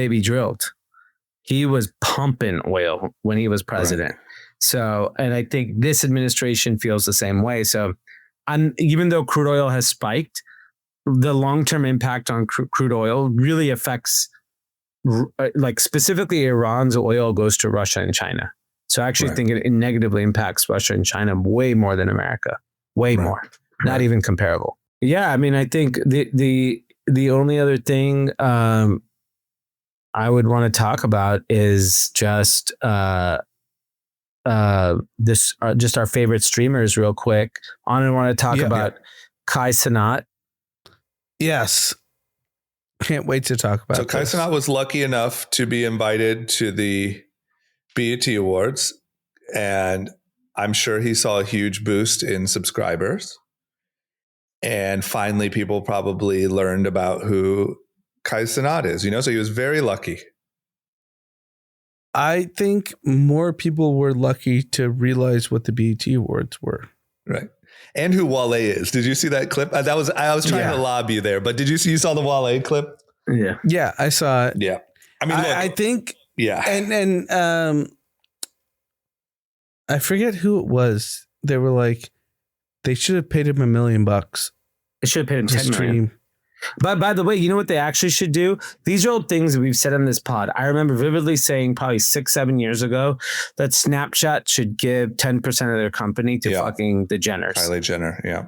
He was pumping oil when he was president. Right. So, and I think this administration feels the same way. So even though crude oil has spiked, the long-term impact on crude oil really affects like specifically Iran's oil goes to Russia and China. So I actually think it negatively impacts Russia and China way more than America, way more, not even comparable. Yeah. I mean, I think the only other thing I would want to talk about is just just our favorite streamers real quick. I want to talk about Kai Cenat. Yes. Can't wait to talk about So Kai Cenat was lucky enough to be invited to the B.E.T Awards, and I'm sure he saw a huge boost in subscribers. And finally, people probably learned about who Kai Cenat is, so he was very lucky. I think more people were lucky to realize what the B.E.T Awards were. Right. And who Wale is. Did you see that clip? I was trying to lob you there, but you saw the Wale clip? Yeah. Yeah, I saw it. Yeah. I mean, look, I think. Yeah. And I forget who it was. They were like, They should have paid him $1 million. They should have paid him $10 million. But by the way, you know what they actually should do? These are all things that we've said on this pod. I remember vividly saying probably 6-7 years ago that Snapchat should give 10% of their company to fucking the Jenners. Kylie Jenner, yeah.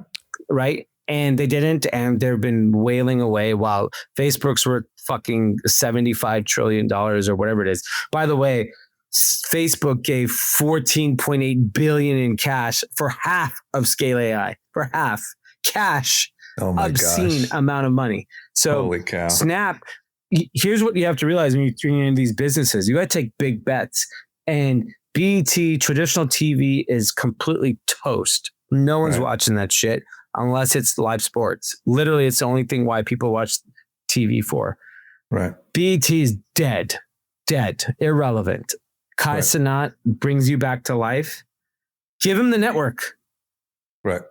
Right? And they didn't, and they've been wailing away while Facebook's worth fucking $75 trillion or whatever it is. By the way, Facebook gave $14.8 billion in cash for half of Scale AI. For half. Cash. Oh my obscene amount of money. So holy cow. Snap, here's what you have to realize when you're in these businesses. You got to take big bets. And B.E.T, traditional TV is completely toast. No one's watching that shit unless it's live sports. Literally, it's the only thing why people watch TV for. Right. B.E.T is dead, irrelevant. Kai Cenat brings you back to life. Give him the network. Right.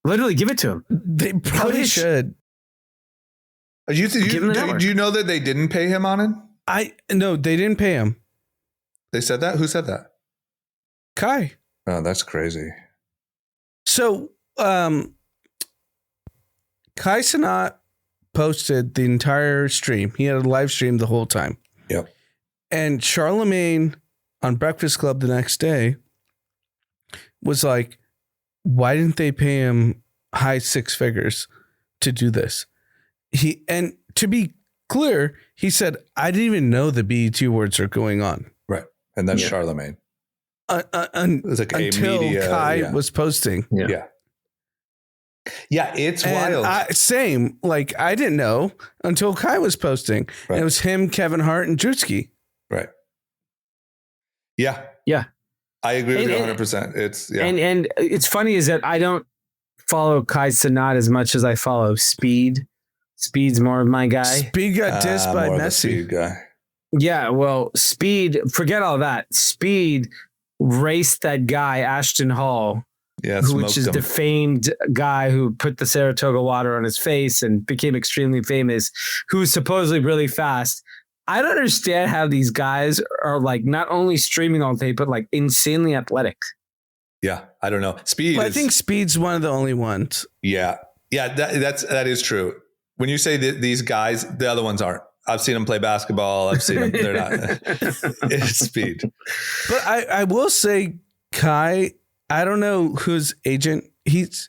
Literally, give it to him. They probably should. Do you know that they didn't pay him on it? No, they didn't pay him. They said that? Who said that? Kai. Oh, that's crazy. So, Kai Cenat posted the entire stream. He had a live stream the whole time. Yep. And Charlemagne on Breakfast Club the next day was like, why didn't they pay him high 6 figures to do this? And to be clear, he said, I didn't even know the BET Awards are going on. Right. And that's Charlemagne. It was like until media, Kai was posting. Yeah. Yeah, it's wild. Same. Like, I didn't know until Kai was posting. Right. And it was him, Kevin Hart, and Drewski. Right. Yeah. Yeah. I agree with you 100%. It's and it's funny is that I don't follow Kai Cenat as much as I follow Speed. Speed's more of my guy. Speed got dissed by Messi. Speed guy. Yeah, well, Speed, forget all that. Speed raced that guy, Ashton Hall, which is the famed guy who put the Saratoga water on his face and became extremely famous, who's supposedly really fast. I don't understand how these guys are like not only streaming all day, but like insanely athletic. Yeah, I don't know. I think Speed's one of the only ones. Yeah, that is true. When you say that these guys, the other ones aren't. I've seen them play basketball. I've seen them. They're not. It's Speed. But I will say, Kai, I don't know whose agent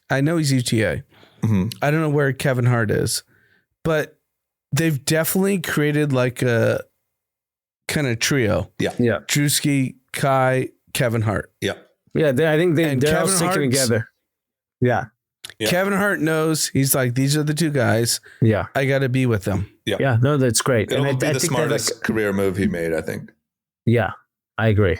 I know he's UTA. Mm-hmm. I don't know where Kevin Hart is, but they've definitely created like a kind of trio. Yeah. Yeah. Drewski, Kai, Kevin Hart. Yeah. Yeah. I think they're all sticking together. Yeah. Kevin Hart knows, he's like, these are the two guys. Yeah. I got to be with them. Yeah. Yeah. No, that's great. It'll be the smartest career move he made, I think. Yeah. I agree.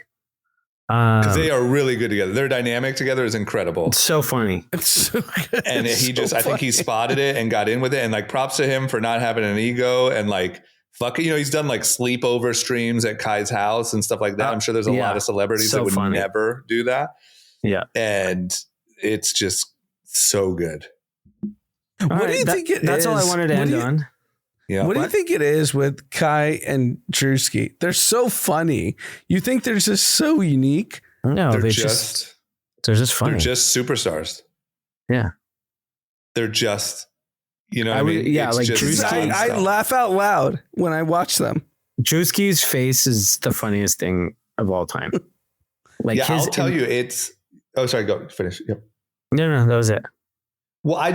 Because they are really good together. Their dynamic together is incredible. It's so funny. It's so good. And I think he spotted it and got in with it. And like, props to him for not having an ego and like, fuck it. He's done like sleepover streams at Kai's house and stuff like that. I'm sure there's a lot of celebrities that would never do that. Yeah. And it's just so good. What do you think it is? That's all I wanted to end on. Yeah. What do you think it is with Kai and Drewski? They're so funny. You think they're just so unique? No, they're just funny. They're just superstars. Yeah. They're just, I mean? Yeah, it's like Drewski. I laugh out loud when I watch them. Drewski's face is the funniest thing of all time. Like I'll tell you, it's. Oh, sorry. Go finish. Yep. No, that was it. Well, I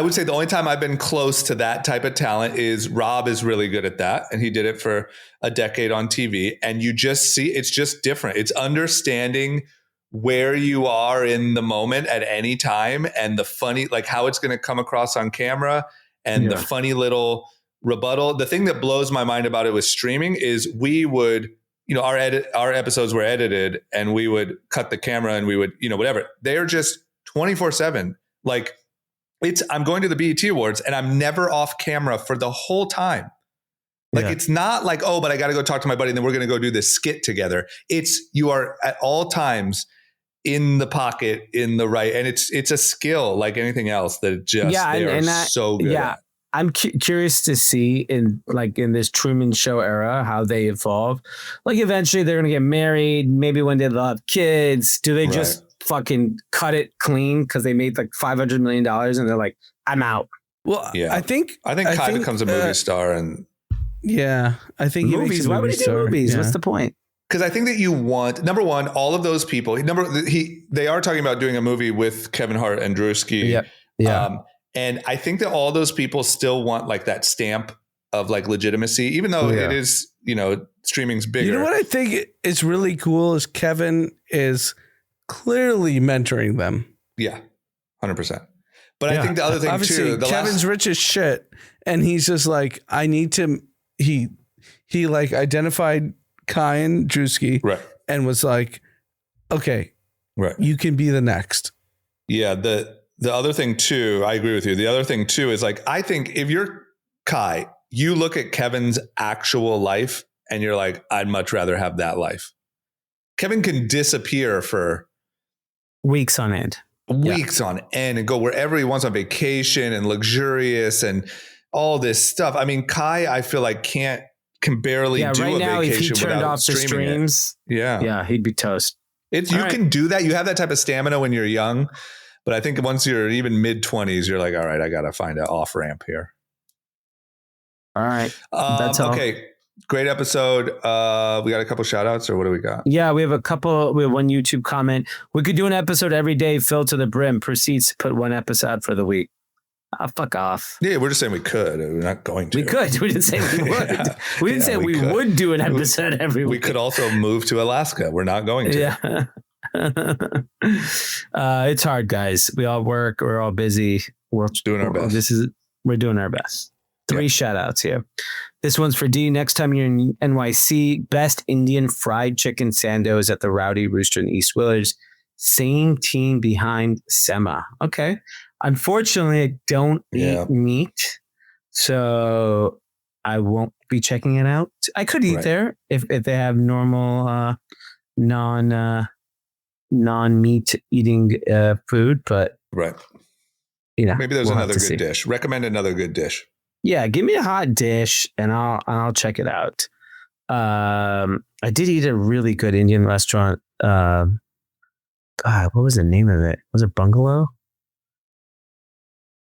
would say the only time I've been close to that type of talent is Rob is really good at that. And he did it for a decade on TV. And you just see, it's just different. It's understanding where you are in the moment at any time and the funny, like how it's going to come across on camera and the funny little rebuttal. The thing that blows my mind about it with streaming is we would, our episodes were edited and we would cut the camera and we would, whatever. They're just 24/7. Like I'm going to the BET Awards and I'm never off camera for the whole time. Like it's not like, oh, but I got to go talk to my buddy and then we're going to go do this skit together. You are at all times in the pocket, in the right. And it's a skill like anything else that so good at. I'm curious to see in this Truman Show era, how they evolve. Like eventually they're going to get married. Maybe one day they'll have kids. Do they just fucking cut it clean because they made like $500 million and they're like, I'm out. Well, Yeah. I think Kai becomes a movie star, and I think movies. Why would he do movies? Yeah. What's the point? because I think that you want, number one, all of those people. They are talking about doing a movie with Kevin Hart and Drewski. Yep. Yeah. And I think that all those people still want like that stamp of like legitimacy, even though it is, streaming's bigger. You know what I think is really cool is Kevin is clearly mentoring them. Yeah, 100%. But I think the other thing obviously, too, Kevin's rich as shit, and he's just like, I need to. He like identified Kai and Drewski, right, and was like, okay, right, you can be the next. Yeah. The other thing too, I agree with you. The other thing too is like, I think if you're Kai, you look at Kevin's actual life and you're like, I'd much rather have that life. Kevin can disappear for weeks on end and go wherever he wants on vacation and luxurious and all this stuff. I mean, Kai, I feel like can barely do right a now, vacation if he turned without off the streaming streams. it. Yeah, he'd be toast. You can do that. You have that type of stamina when you're young, but I think once you're even mid-20s, you're like, all right, I got to find an off ramp here. All right, that's all. Okay. Great episode. We got a couple shout outs, or what do we got? Yeah, we have one YouTube comment. We could do an episode every day, filled to the brim. Proceeds to put one episode for the week. Fuck off. Yeah, we're just saying we could. We're not going to. We could. We didn't say we would. We didn't say we would do an episode every week. We could also move to Alaska. We're not going to. Yeah. It's hard, guys. We all work. We're all busy. We're doing our best. We're doing our best. 3 shout outs here. This one's for D. Next time you're in NYC, best Indian fried chicken sandos at the Rowdy Rooster in East Village. Same team behind Sema. Okay. Unfortunately, I don't eat meat, so I won't be checking it out. I could eat there if they have normal non-meat eating food, but maybe there's another good dish. Recommend another good dish. Yeah, give me a hot dish and I'll check it out. I did eat at a really good Indian restaurant. God, what was the name of it? Was it Bungalow?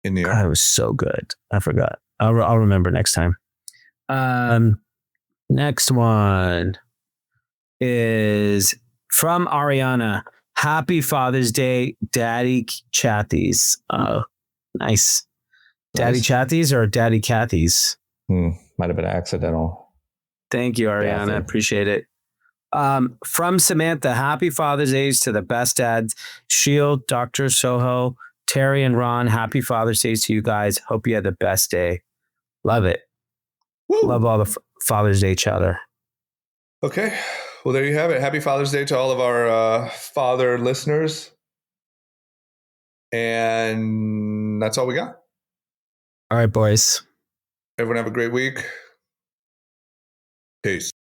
In New York. God, it was so good. I forgot. I'll remember next time. Next one is from Ariana. Happy Father's Day, Daddy Chatties. Oh, nice. Daddy Chatties or Daddy Cathies? Might have been accidental. Thank you, Ariana. Yeah, appreciate it. From Samantha, happy Father's Day to the best dads. Shield, Dr. Soho, Terry and Ron, happy Father's Day to you guys. Hope you had the best day. Love it. Woo. Love all the Father's Day chatter. Okay. Well, there you have it. Happy Father's Day to all of our father listeners. And that's all we got. All right, boys. Everyone have a great week. Peace.